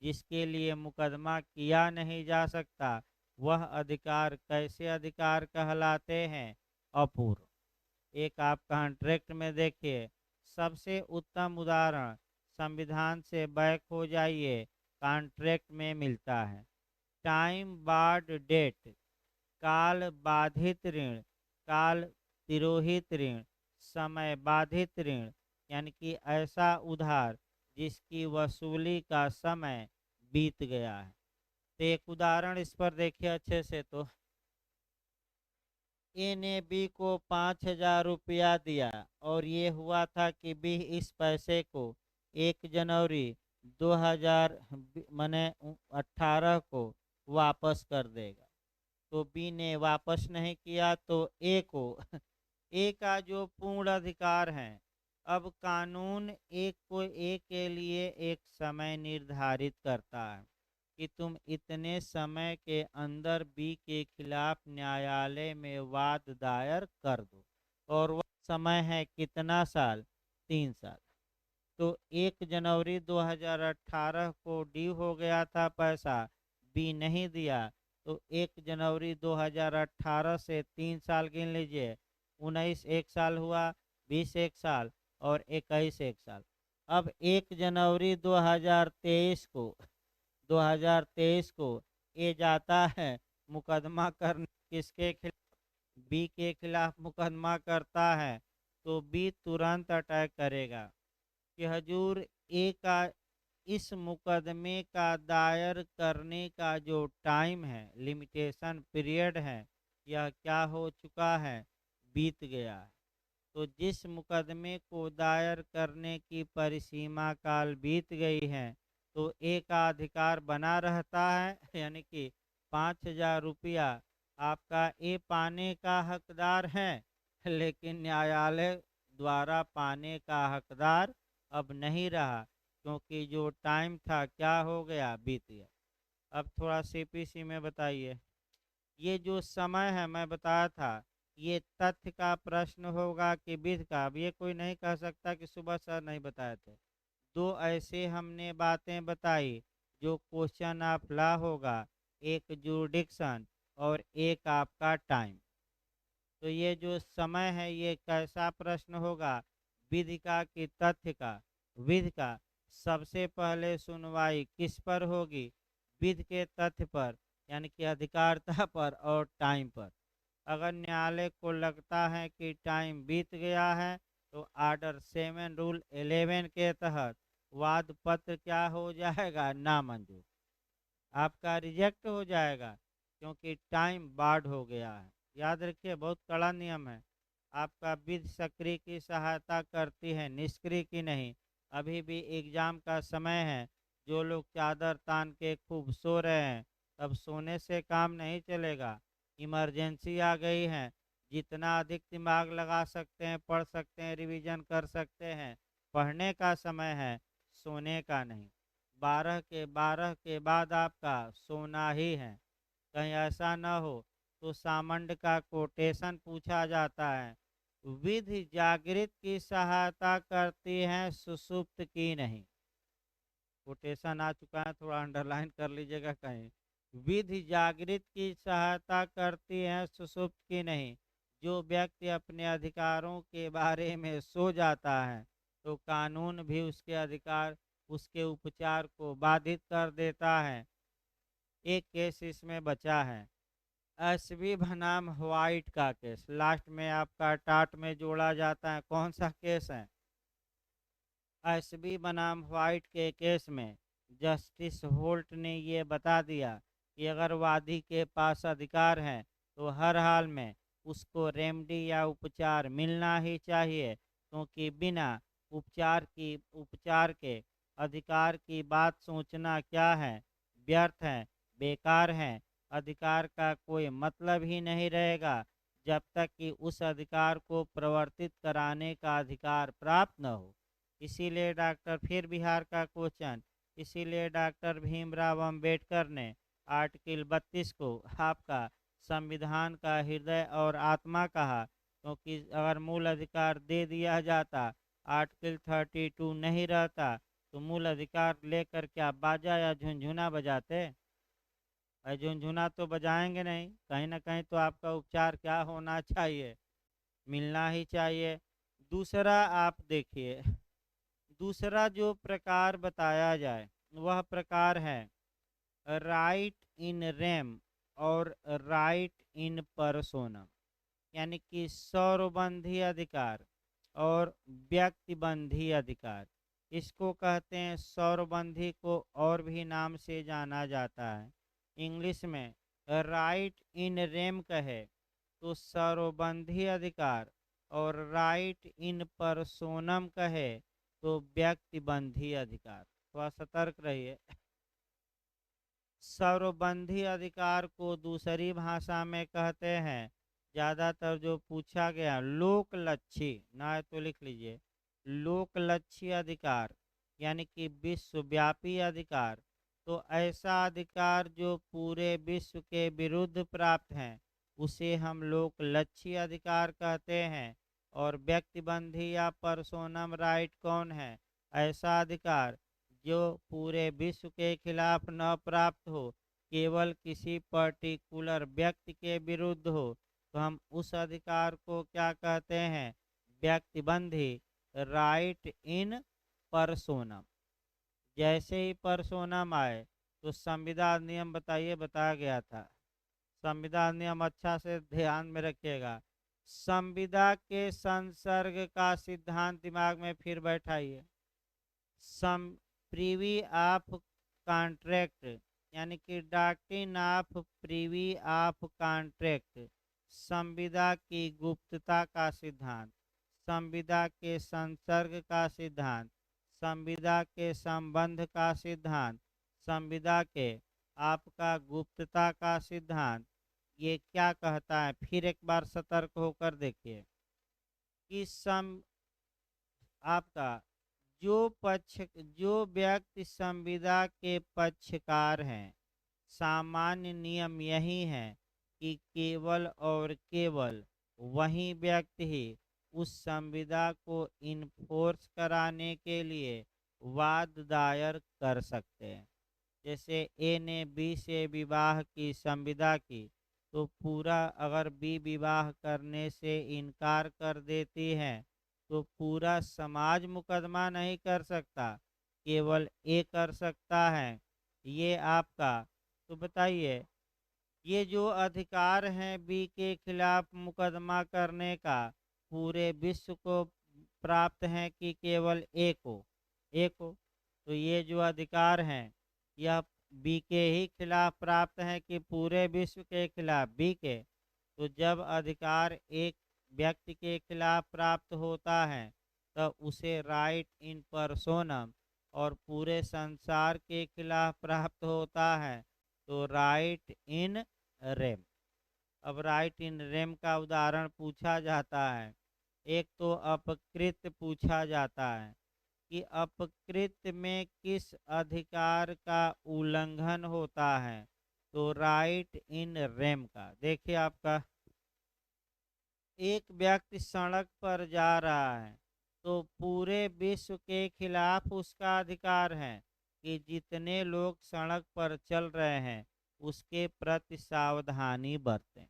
जिसके लिए मुकदमा किया नहीं जा सकता, वह अधिकार कैसे अधिकार कहलाते हैं, अपूर्व। एक आप कॉन्ट्रैक्ट में देखिए, सबसे उत्तम उदाहरण संविधान से बैक हो जाइए, कॉन्ट्रैक्ट में मिलता है। टाइम बार्ड डेट, काल बाधित ऋण, काल तिरोहित ऋण, समय बाधित ऋण, यानी कि ऐसा उधार जिसकी वसूली का समय बीत गया है। तो एक उदाहरण इस पर देखिए अच्छे से, तो ए ने बी को 5,000 रुपया दिया और ये हुआ था कि बी इस पैसे को 1 जनवरी 2000 मने 18 को वापस कर देगा। तो बी ने वापस नहीं किया तो ए को ए का जो पूर्ण अधिकार है, अब कानून एक को ए के लिए एक समय निर्धारित करता है कि तुम इतने समय के अंदर बी के खिलाफ न्यायालय में वाद दायर कर दो, और वह समय है कितना साल, 3 साल। तो 1 जनवरी 2018 को ड्यू हो गया था पैसा, बी नहीं दिया, तो 1 जनवरी 2018 से 3 साल गिन लीजिए, 19 एक साल हुआ, 20 एक साल, और 21 एक साल। अब 1 जनवरी 2023 को ये जाता है मुकदमा करने, किसके खिलाफ, बी के खिलाफ मुकदमा करता है। तो बी तुरंत अटैक करेगा कि हजूर ए का इस मुकदमे का दायर करने का जो टाइम है, लिमिटेशन पीरियड है, यह क्या हो चुका है, बीत गया है। तो जिस मुकदमे को दायर करने की परिसीमा काल बीत गई है, तो ए का अधिकार बना रहता है, यानी कि 5,000 रुपया आपका ए पाने का हकदार है, लेकिन न्यायालय द्वारा पाने का हकदार अब नहीं रहा, क्योंकि जो टाइम था क्या हो गया, बीत गया। अब थोड़ा सीपीसी में बताइए, ये जो समय है मैं बताया था, ये तथ्य का प्रश्न होगा कि विधि का। अब ये कोई नहीं कह सकता कि सुबह सर नहीं बताए थे। दो ऐसे हमने बातें बताई जो क्वेश्चन ऑफ लॉ होगा, एक जुरिडिक्शन और एक आपका टाइम। तो ये जो समय है ये कैसा प्रश्न होगा, विधि का कि तथ्य का। विधि का। सबसे पहले सुनवाई किस पर होगी, विधि के तथ्य पर, यानी कि अधिकारिता पर और टाइम पर। अगर न्यायालय को लगता है कि टाइम बीत गया है, तो आर्डर 7 रूल 11 के तहत वाद पत्र क्या हो जाएगा, नामंजूर, आपका रिजेक्ट हो जाएगा, क्योंकि टाइम बार्ड हो गया है। याद रखिए, बहुत कड़ा नियम है। आपका विधि सक्रिय की सहायता करती है, निष्क्रिय की नहीं। अभी भी एग्जाम का समय है, जो लोग चादर तान के खूब सो रहे हैं, तब सोने से काम नहीं चलेगा। इमरजेंसी आ गई है, जितना अधिक दिमाग लगा सकते हैं पढ़ सकते हैं, रिवीजन कर सकते हैं, पढ़ने का समय है, सोने का नहीं। 12 के बाद आपका सोना ही है। कहीं ऐसा न हो तो सामंड का कोटेशन पूछा जाता है, विधि जागृत की सहायता करती है, सुसुप्त की नहीं। कोटेशन आ चुका है, थोड़ा अंडरलाइन कर लीजिएगा कहीं। विधि जागृत की सहायता करती है, सुसुप्त की नहीं। जो व्यक्ति अपने अधिकारों के बारे में सो जाता है, तो कानून भी उसके अधिकार, उसके उपचार को बाधित कर देता है। एक केस इसमें बचा है, एसवी बनाम व्हाइट का केस, लास्ट में आपका टाट में जोड़ा जाता है। कौन सा केस है, एसवी बनाम व्हाइट के केस में जस्टिस होल्ट ने ये बता दिया कि अगर वादी के पास अधिकार है, तो हर हाल में उसको रेमडी या उपचार मिलना ही चाहिए, क्योंकि बिना उपचार के अधिकार की बात सोचना क्या है, व्यर्थ है, बेकार है। अधिकार का कोई मतलब ही नहीं रहेगा जब तक कि उस अधिकार को प्रवर्तित कराने का अधिकार प्राप्त न हो। इसीलिए डॉक्टर, फिर बिहार का क्वेश्चन, इसीलिए डॉक्टर भीमराव अंबेडकर ने आर्टिकल 32 को आपका संविधान का हृदय और आत्मा कहा, क्योंकि अगर मूल अधिकार दे दिया जाता, आर्टिकल 32 नहीं रहता, तो मूल अधिकार लेकर क्या बाजा या झुनझुना बजाते। झुनझुना तो बजाएंगे नहीं, कहीं ना कहीं तो आपका उपचार क्या होना चाहिए, मिलना ही चाहिए। दूसरा आप देखिए, दूसरा जो प्रकार बताया जाए वह प्रकार है राइट इन रेम और राइट इन परसोनम, यानी कि सौरबंधी अधिकार और व्यक्तिबंधी अधिकार। इसको कहते हैं, सौरबंधी को और भी नाम से जाना जाता है। इंग्लिश में राइट इन रेम कहे तो सौरबंधी अधिकार, और राइट इन परसोनम कहे तो व्यक्तिबंधी अधिकार। थोड़ा सतर्क रहिए। सौरबंधी अधिकार को दूसरी भाषा में कहते हैं, ज़्यादातर जो पूछा गया लोकलक्षी, ना है तो लिख लीजिए लोकलक्षी अधिकार, यानी कि विश्वव्यापी अधिकार। तो ऐसा अधिकार जो पूरे विश्व के विरुद्ध प्राप्त हैं उसे हम लोकलक्षी अधिकार कहते हैं। और व्यक्तिबंधी या पर्सोनम राइट कौन है? ऐसा अधिकार जो पूरे विश्व के खिलाफ न प्राप्त हो, केवल किसी पर्टिकुलर व्यक्ति के विरुद्ध हो, तो हम उस अधिकार को क्या कहते हैं? व्यक्तिबंधी, राइट इन पर्सोनम। जैसे ही पर्सोनम आए तो संविदा नियम बताइए, बताया गया था। संविदा नियम अच्छा से ध्यान में रखिएगा। संविदा के संसर्ग का सिद्धांत दिमाग में फिर बैठाइए। सम प्रीवी ऑफ कॉन्ट्रैक्ट, यानी कि doctrine of Privi of contract, संविदा की गुप्तता का सिद्धांत, संविदा के संसर्ग का सिद्धांत, संविदा के संबंध का सिद्धांत, संविदा के आपका गुप्तता का सिद्धांत। ये क्या कहता है, फिर एक बार सतर्क होकर देखिए कि आपका जो व्यक्ति संविदा के पक्षकार हैं, सामान्य नियम यही है कि केवल और केवल वही व्यक्ति ही उस संविदा को इन्फोर्स कराने के लिए वाद दायर कर सकते हैं। जैसे ए ने बी से विवाह की संविदा की, तो पूरा अगर बी विवाह करने से इनकार कर देती है तो पूरा समाज मुकदमा नहीं कर सकता, केवल ए कर सकता है। ये आपका, तो बताइए, ये जो अधिकार हैं बी के खिलाफ मुकदमा करने का, पूरे विश्व को प्राप्त हैं कि केवल ए को? ए को। तो ये जो अधिकार हैं यह बी के ही खिलाफ प्राप्त हैं कि पूरे विश्व के खिलाफ? बी के। तो जब अधिकार एक व्यक्ति के खिलाफ प्राप्त होता है तब उसे राइट इन पर्सोनम, और पूरे संसार के खिलाफ प्राप्त होता है तो राइट इन रेम। अब राइट इन रेम का उदाहरण पूछा जाता है। एक तो अपकृत पूछा जाता है कि अपकृत में किस अधिकार का उल्लंघन होता है, तो राइट इन रेम का। देखिए आपका, एक व्यक्ति सड़क पर जा रहा है तो पूरे विश्व के खिलाफ उसका अधिकार है कि जितने लोग सड़क पर चल रहे हैं उसके प्रति सावधानी बरतें।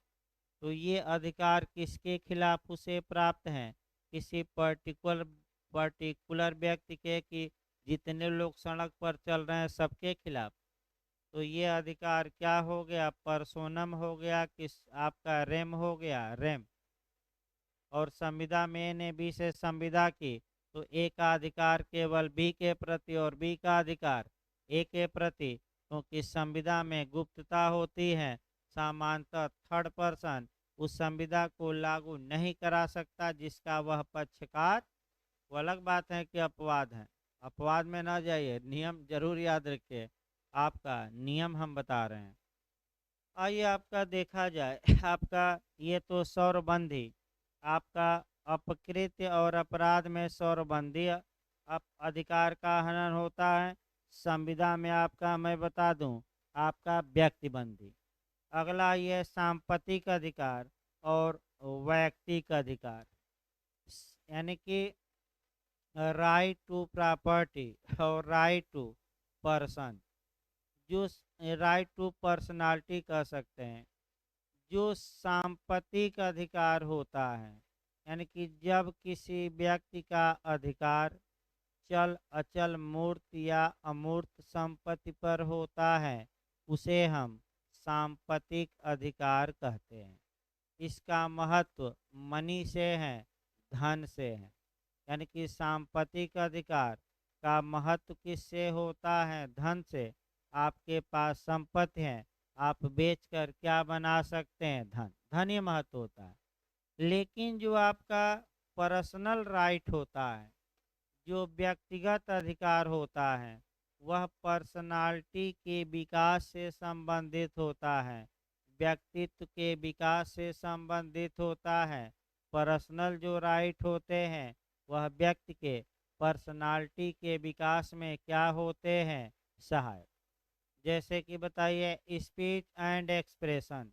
तो ये अधिकार किसके खिलाफ उसे प्राप्त है? किसी पर्टिकुलर व्यक्ति के, कि जितने लोग सड़क पर चल रहे हैं सबके खिलाफ? तो ये अधिकार क्या हो गया? पर्सोनम हो गया, किस आपका रेम हो गया, रेम। और संविदा में ने बी से संविदा की तो ए का अधिकार केवल बी के प्रति और बी का अधिकार ए के प्रति, क्योंकि संविदा में गुप्तता होती है। सामान्यतः थर्ड पर्सन उस संविदा को लागू नहीं करा सकता जिसका वह पक्षकार। वो अलग बात है कि अपवाद है, अपवाद में ना जाइए, नियम जरूर याद रखिए। आपका नियम हम बता रहे हैं। आइए आपका देखा जाए आपका ये तो सौरबंधी, आपका अपकृत्य और अपराध में सौरबंधी अधिकार का हनन होता है। संविदा में आपका मैं बता दूं आपका व्यक्तिबंधी। अगला ये सांपत्तिक अधिकार और वैयक्तिक अधिकार, यानी कि राइट टू प्रॉपर्टी और राइट टू पर्सन। जो राइट टू पर्सनालिटी कह सकते हैं, जो सांपत्तिक अधिकार होता है, यानी कि जब किसी व्यक्ति का अधिकार चल अचल मूर्त या अमूर्त संपत्ति पर होता है, उसे हम सांपत्तिक अधिकार कहते हैं। इसका महत्व मनी से है, धन से है। यानी कि सांपत्तिक अधिकार का महत्व किससे होता है? धन से। आपके पास संपत्ति है, आप बेचकर क्या बना सकते हैं? धन। धन ही महत्व होता है। लेकिन जो आपका पर्सनल राइट होता है, जो व्यक्तिगत अधिकार होता है, वह पर्सनालिटी के विकास से संबंधित होता है, व्यक्तित्व के विकास से संबंधित होता है। पर्सनल जो राइट होते हैं वह व्यक्ति के पर्सनालिटी के विकास में क्या होते हैं? सहायक। जैसे कि बताइए, स्पीच एंड एक्सप्रेशन,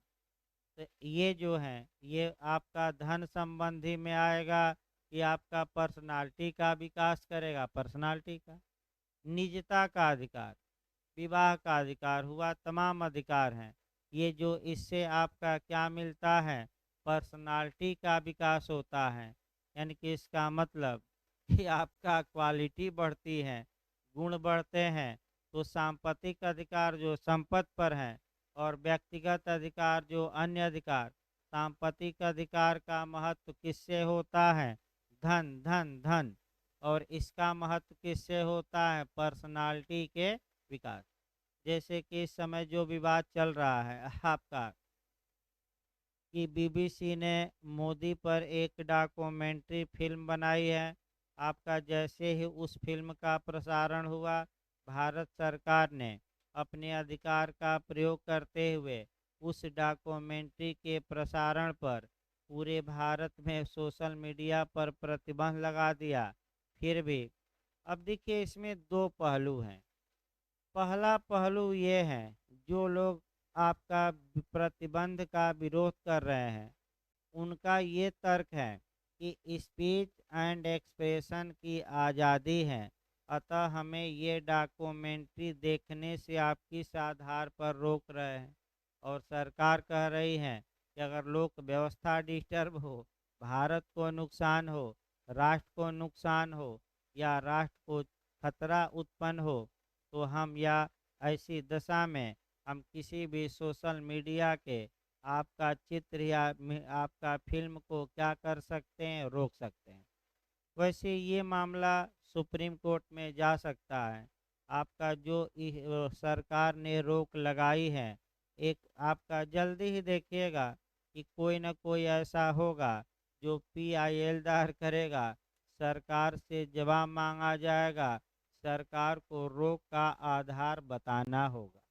तो ये जो है ये आपका धन संबंधी में आएगा कि आपका पर्सनालिटी का विकास करेगा? पर्सनालिटी का। निजता का अधिकार, विवाह का अधिकार हुआ, तमाम अधिकार हैं। ये जो इससे आपका क्या मिलता है? पर्सनालिटी का विकास होता है। यानी कि इसका मतलब कि आपका क्वालिटी बढ़ती है, गुण बढ़ते हैं। तो सांपत्तिक अधिकार जो संपत्ति पर है और व्यक्तिगत अधिकार जो अन्य अधिकार, सांपत्तिक अधिकार का महत्व किससे होता है? धन धन धन। और इसका महत्व किससे होता है? पर्सनालिटी के विकास। जैसे कि इस समय जो विवाद चल रहा है आपका, कि बीबीसी ने मोदी पर एक डॉक्यूमेंट्री फिल्म बनाई है। आपका जैसे ही उस फिल्म का प्रसारण हुआ, भारत सरकार ने अपने अधिकार का प्रयोग करते हुए उस डॉक्यूमेंट्री के प्रसारण पर पूरे भारत में सोशल मीडिया पर प्रतिबंध लगा दिया। फिर भी अब देखिए, इसमें दो पहलू हैं। पहला पहलू ये है, जो लोग आपका प्रतिबंध का विरोध कर रहे हैं, उनका ये तर्क है कि स्पीच एंड एक्सप्रेशन की आज़ादी है, अतः हमें ये डॉक्यूमेंट्री देखने से आप किस आधार पर रोक रहे हैं? और सरकार कह रही है कि अगर लोक व्यवस्था डिस्टर्ब हो, भारत को नुकसान हो, राष्ट्र को नुकसान हो या राष्ट्र को खतरा उत्पन्न हो, तो हम या ऐसी दशा में हम किसी भी सोशल मीडिया के आपका चित्र या आपका फिल्म को क्या कर सकते हैं? रोक सकते हैं। वैसे ये मामला सुप्रीम कोर्ट में जा सकता है। आपका जो सरकार ने रोक लगाई है, एक आपका जल्दी ही देखिएगा कि कोई ना कोई ऐसा होगा जो PIL दायर करेगा, सरकार से जवाब मांगा जाएगा, सरकार को रोक का आधार बताना होगा।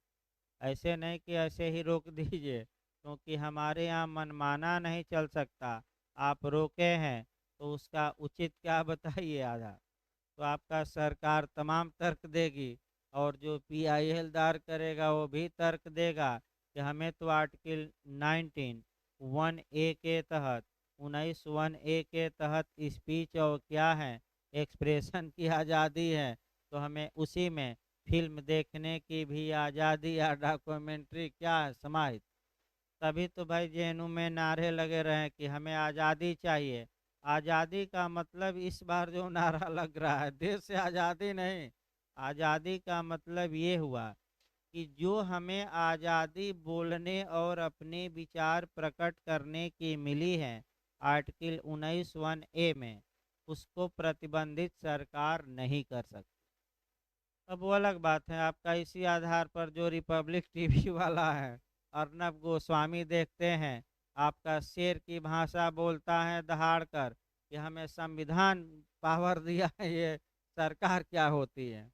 ऐसे नहीं कि ऐसे ही रोक दीजिए, क्योंकि हमारे यहाँ मनमाना नहीं चल सकता। आप रोके हैं तो उसका उचित क्या बताइए आधार। तो आपका सरकार तमाम तर्क देगी, और जो PIL दायर करेगा वो भी तर्क देगा कि हमें तो आर्टिकल 19(1)(a) के तहत 19(1)(a) के तहत स्पीच और क्या है, एक्सप्रेशन की आज़ादी है, तो हमें उसी में फिल्म देखने की भी आज़ादी या डॉक्यूमेंट्री क्या है, समाहित। तभी तो भाई JNU में नारे लगे रहे कि हमें आज़ादी चाहिए। आज़ादी का मतलब इस बार जो नारा लग रहा है, देश से आज़ादी नहीं, आज़ादी का मतलब ये हुआ कि जो हमें आज़ादी बोलने और अपने विचार प्रकट करने की मिली है आर्टिकल 19(1)(a) में, उसको प्रतिबंधित सरकार नहीं कर सकती। अब वो अलग बात है, आपका इसी आधार पर जो रिपब्लिक टीवी वाला है, अर्नब गोस्वामी, देखते हैं आपका शेर की भाषा बोलता है दहाड़ कर कि हमें संविधान पावर दिया है, ये सरकार क्या होती है।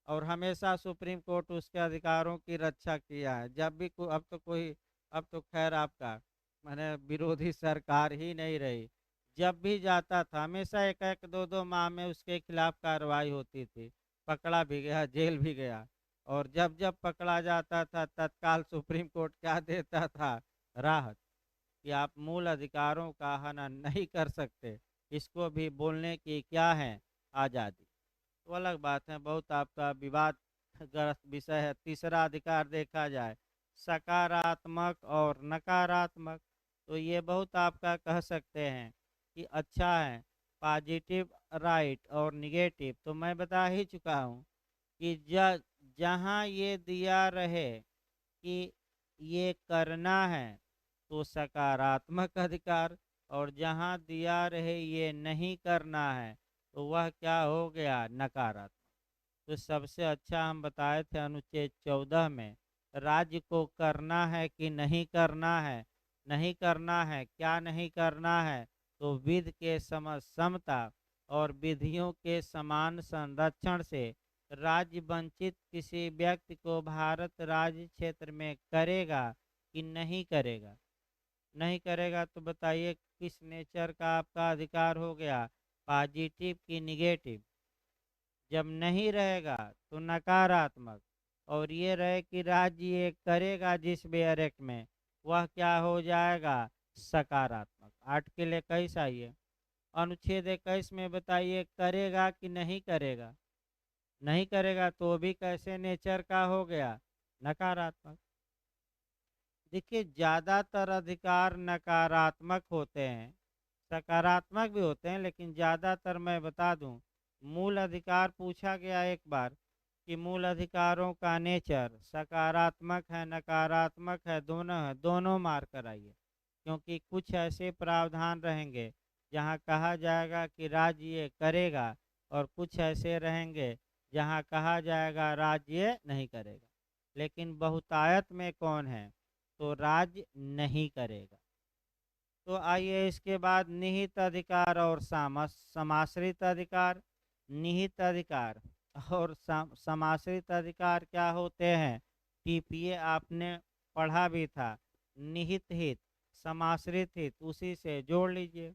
और हमेशा सुप्रीम कोर्ट उसके अधिकारों की रक्षा किया है। जब भी अब तो कोई, अब तो खैर आपका मैंने विरोधी सरकार ही नहीं रही, जब भी जाता था हमेशा एक एक दो दो माह में उसके खिलाफ कार्रवाई होती थी, पकड़ा भी गया, जेल भी गया। और जब जब पकड़ा जाता था तत्काल सुप्रीम कोर्ट क्या देता था? राहत, कि आप मूल अधिकारों का हनन नहीं कर सकते, इसको भी बोलने की क्या है? आज़ादी। तो अलग बात है, बहुत आपका विवाद ग्रस्त विषय है। तीसरा अधिकार देखा जाए, सकारात्मक और नकारात्मक, तो ये बहुत आपका कह सकते हैं कि अच्छा है, पॉजिटिव राइट और निगेटिव तो मैं बता ही चुका हूँ कि जहाँ ये दिया रहे कि ये करना है तो सकारात्मक अधिकार, और जहाँ दिया रहे ये नहीं करना है तो वह क्या हो गया, नकारात्मक। तो सबसे अच्छा हम बताए थे अनुच्छेद 14 में, राज्य को करना है कि नहीं करना है, नहीं करना है, क्या नहीं करना है, तो विधि के समता और विधियों के समान संरक्षण से राज्य वंचित किसी व्यक्ति को भारत राज्य क्षेत्र में करेगा कि नहीं करेगा। नहीं करेगा तो बताइए किस नेचर का आपका अधिकार हो गया, पॉजिटिव कि निगेटिव। जब नहीं रहेगा तो नकारात्मक, और ये रहे कि राज्य ये करेगा जिस भी एक्ट में, वह क्या हो जाएगा, सकारात्मक। 8 के लिए 21 आइए, अनुच्छेद 21 में बताइए करेगा कि नहीं करेगा। नहीं करेगा तो भी कैसे नेचर का हो गया, नकारात्मक। देखिए ज़्यादातर अधिकार नकारात्मक होते हैं, सकारात्मक भी होते हैं, लेकिन ज़्यादातर मैं बता दूं, मूल अधिकार पूछा गया एक बार कि मूल अधिकारों का नेचर सकारात्मक है नकारात्मक है, दोनों है, दोनों मार कर आइए। क्योंकि कुछ ऐसे प्रावधान रहेंगे जहां कहा जाएगा कि राज्य ये करेगा, और कुछ ऐसे रहेंगे जहां कहा जाएगा राज्य ये नहीं करेगा। लेकिन बहुतायत में कौन है, तो राज्य नहीं करेगा। तो आइए इसके बाद निहित अधिकार और समाश्रित अधिकार। निहित अधिकार और समाश्रित अधिकार क्या होते हैं, टीपीए आपने पढ़ा भी था। निहित हित, समाश्रित हित, उसी से जोड़ लीजिए।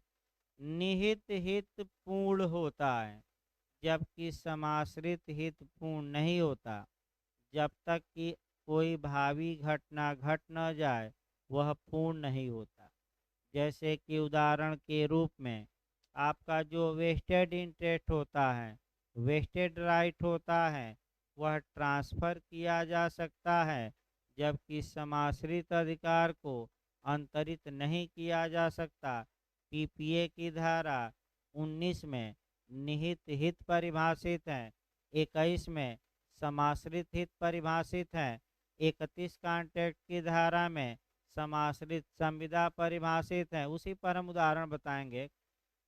निहित हित पूर्ण होता है, जबकि समाश्रित हित पूर्ण नहीं होता। जब तक कि कोई भावी घटना घट न जाए वह पूर्ण नहीं होता। जैसे कि उदाहरण के रूप में आपका जो वेस्टेड इंटरेस्ट होता है, वेस्टेड राइट होता है, वह ट्रांसफ़र किया जा सकता है, जबकि समाश्रित अधिकार को अंतरित नहीं किया जा सकता। पीपीए की धारा 19 में निहित हित परिभाषित है, 21 में समाश्रित हित परिभाषित है, 31 कॉन्ट्रैक्ट की धारा में समाश्रित संविदा परिभाषित है। उसी पर हम उदाहरण बताएंगे,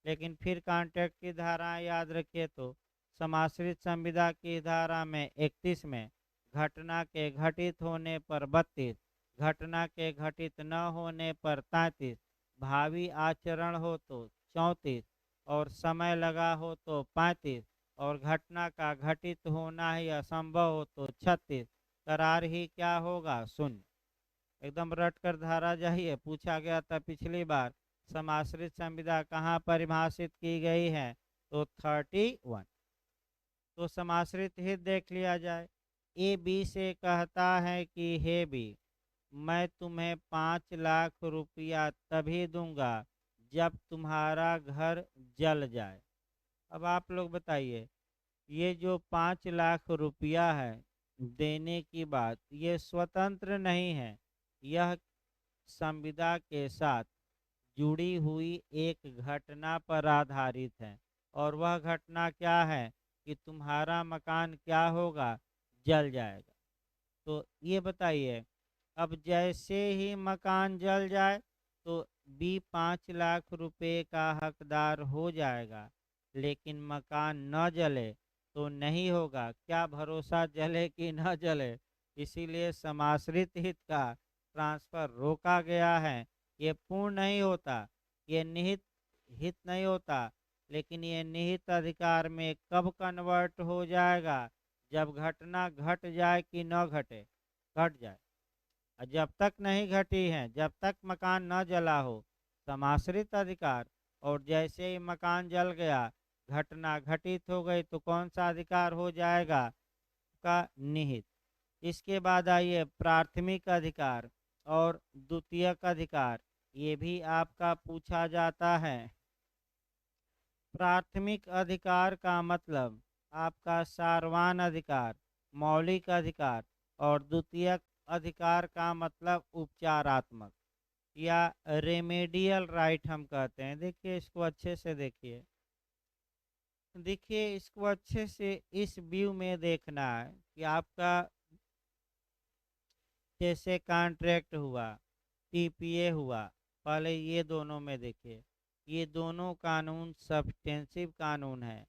लेकिन फिर कॉन्ट्रैक्ट की धाराएं याद रखिए तो समाश्रित संविदा की धारा में 31 में घटना के घटित होने पर 32, घटना के घटित न होने पर 33, भावी आचरण हो तो 34, और समय लगा हो तो 35, और घटना का घटित होना ही असंभव हो तो 36। करार ही क्या होगा, शून्य। एकदम रट कर धारा जाइए, पूछा गया था पिछली बार समाश्रित संविदा कहाँ परिभाषित की गई है, तो 31। तो समाश्रित हित देख लिया जाए। ए बी से कहता है कि हे बी, मैं तुम्हें 5 लाख रुपया तभी दूंगा जब तुम्हारा घर जल जाए। अब आप लोग बताइए, ये जो 5 लाख रुपया है देने की बात, ये स्वतंत्र नहीं है, यह संविदा के साथ जुड़ी हुई एक घटना पर आधारित है। और वह घटना क्या है कि तुम्हारा मकान क्या होगा, जल जाएगा। तो ये बताइए, अब जैसे ही मकान जल जाए तो बी 5 लाख रुपए का हकदार हो जाएगा, लेकिन मकान न जले तो नहीं होगा। क्या भरोसा जले कि न जले, इसीलिए समाश्रित हित का ट्रांसफर रोका गया है। ये पूर्ण नहीं होता, ये निहित हित नहीं होता, लेकिन ये निहित अधिकार में कब कन्वर्ट हो जाएगा, जब घटना घट जाए कि न घटे, घट जाए। और जब तक नहीं घटी है, जब तक मकान न जला हो, समाश्रित अधिकार। और जैसे ही मकान जल गया, घटना घटित हो गई, तो कौन सा अधिकार हो जाएगा, का निहित। इसके बाद आइए प्राथमिक अधिकार और द्वितीयक अधिकार, ये भी आपका पूछा जाता है। प्राथमिक अधिकार का मतलब आपका सार्वभौम अधिकार, मौलिक अधिकार, और द्वितीयक अधिकार का मतलब उपचारात्मक। या रेमेडियल राइट हम कहते हैं। देखिए इसको अच्छे से देखिए, देखिए इसको अच्छे से इस व्यू में देखना है कि आपका जैसे कॉन्ट्रैक्ट हुआ, टीपीए हुआ, पहले ये दोनों में देखिए, ये दोनों कानून सब्सटेंसिव कानून है,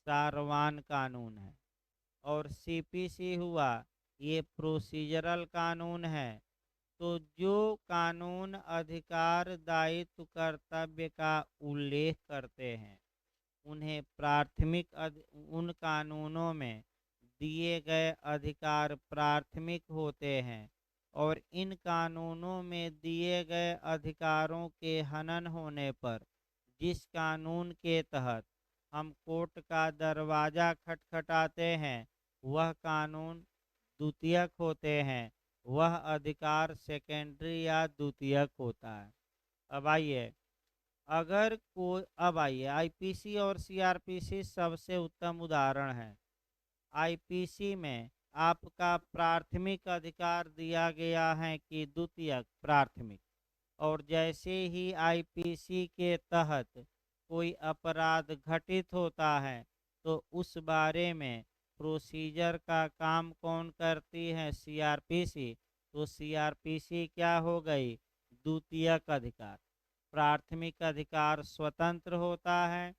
सारवान कानून है। और सीपीसी हुआ, ये प्रोसीजरल कानून है। तो जो कानून अधिकार दायित्व कर्तव्य का उल्लेख करते हैं, उन्हें उन कानूनों में दिए गए अधिकार प्राथमिक होते हैं। और इन कानूनों में दिए गए अधिकारों के हनन होने पर जिस कानून के तहत हम कोर्ट का दरवाज़ा खटखटाते हैं, वह कानून द्वितीयक होते हैं, वह अधिकार सेकेंडरी या द्वितीयक होता है। अब आइए, अगर कोई अब आइए, आईपीसी और सीआरपीसी सबसे उत्तम उदाहरण है। आईपीसी में आपका प्राथमिक अधिकार दिया गया है कि द्वितीयक प्राथमिक, और जैसे ही आईपीसी के तहत कोई अपराध घटित होता है तो उस बारे में प्रोसीजर का काम कौन करती है, सीआरपीसी। तो सीआरपीसी क्या हो गई, द्वितीयक अधिकार। प्राथमिक अधिकार स्वतंत्र होता है,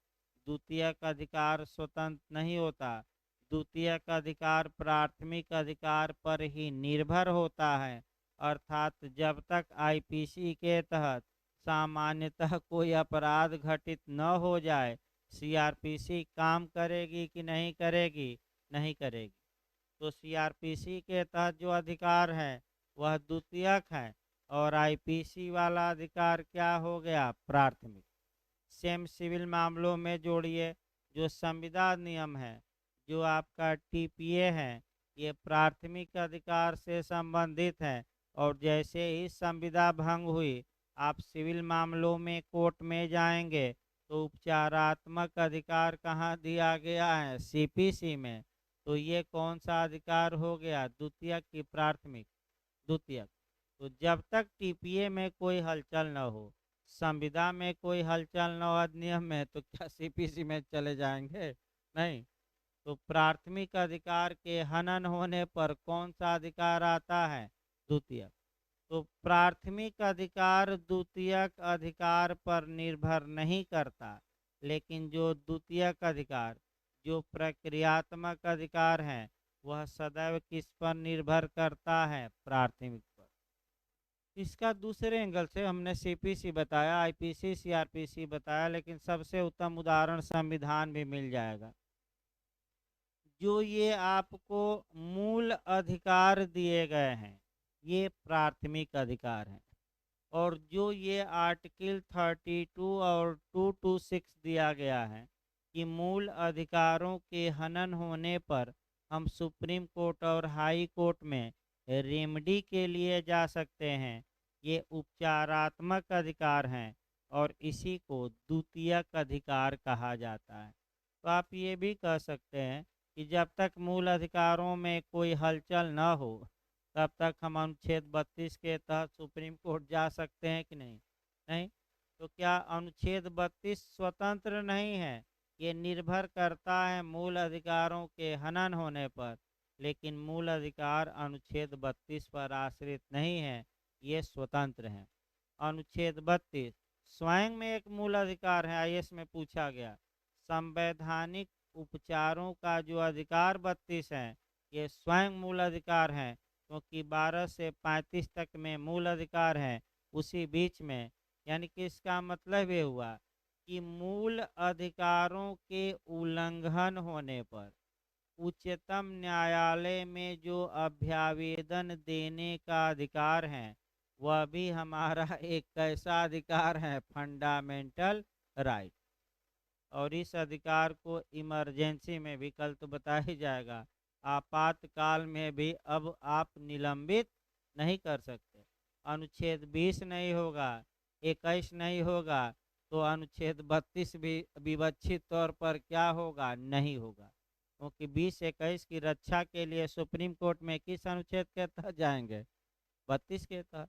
द्वितीयक अधिकार स्वतंत्र नहीं होता। द्वितीयक अधिकार प्राथमिक अधिकार पर ही निर्भर होता है। अर्थात जब तक आईपीसी के तहत सामान्यतः कोई अपराध घटित न हो जाए, सीआरपीसी काम करेगी कि नहीं करेगी, नहीं करेगी। तो सीआरपीसी के तहत जो अधिकार है वह द्वितीयक है, और आईपीसी वाला अधिकार क्या हो गया, प्राथमिक। सेम सिविल मामलों में जोड़िए, जो संविदा नियम है, जो आपका टीपीए है, ये प्राथमिक अधिकार से संबंधित है। और जैसे ही संविदा भंग हुई, आप सिविल मामलों में कोर्ट में जाएंगे तो उपचारात्मक अधिकार कहाँ दिया गया है, सीपीसी में। तो ये कौन सा अधिकार हो गया, द्वितीयक की प्राथमिक, द्वितीयक। तो जब तक टीपीए में कोई हलचल न हो, संविदा में कोई हलचल न हो अधिनियम में, तो क्या सीपीसी में चले जाएंगे, नहीं। तो प्राथमिक अधिकार के हनन होने पर कौन सा अधिकार आता है, द्वितीयक। तो प्राथमिक अधिकार द्वितीयक अधिकार पर निर्भर नहीं करता, लेकिन जो द्वितीयक अधिकार, जो प्रक्रियात्मक अधिकार है, वह सदैव किस पर निर्भर करता है, प्राथमिक पर। इसका दूसरे एंगल से हमने सीपीसी बताया, आईपीसी, सीआरपीसी बताया, लेकिन सबसे उत्तम उदाहरण संविधान भी मिल जाएगा। जो ये आपको मूल अधिकार दिए गए हैं, ये प्राथमिक अधिकार हैं। और जो ये आर्टिकल 32 और 226 दिया गया है कि मूल अधिकारों के हनन होने पर हम सुप्रीम कोर्ट और हाई कोर्ट में रेमडी के लिए जा सकते हैं, ये उपचारात्मक अधिकार हैं, और इसी को द्वितीयक अधिकार कहा जाता है। तो आप ये भी कह सकते हैं कि जब तक मूल अधिकारों में कोई हलचल न हो, तब तक हम अनुच्छेद 32 के तहत सुप्रीम कोर्ट जा सकते हैं कि नहीं, नहीं। तो क्या अनुच्छेद 32 स्वतंत्र नहीं है, ये निर्भर करता है मूल अधिकारों के हनन होने पर। लेकिन मूल अधिकार अनुच्छेद 32 पर आश्रित नहीं है, ये स्वतंत्र हैं। अनुच्छेद 32 स्वयं में एक मूल अधिकार है। आईएएस में पूछा गया, संवैधानिक उपचारों का जो अधिकार 32 है, ये स्वयं मूल अधिकार है, क्योंकि 12 से 35 तक में मूल अधिकार है, उसी बीच में। यानी कि इसका मतलब ये हुआ कि मूल अधिकारों के उल्लंघन होने पर उच्चतम न्यायालय में जो अभ्यावेदन देने का अधिकार है, वह भी हमारा एक कैसा अधिकार है, फंडामेंटल राइट। और इस अधिकार को इमरजेंसी में भी, कल तो बताया ही जाएगा, आपातकाल में भी अब आप निलंबित नहीं कर सकते। अनुच्छेद 20 नहीं होगा, 21 नहीं होगा, तो अनुच्छेद 32 भी विवक्षित तौर पर क्या होगा, नहीं होगा। क्योंकि 20-21 की रक्षा के लिए सुप्रीम कोर्ट में किस अनुच्छेद के तहत जाएंगे, 32 के तहत।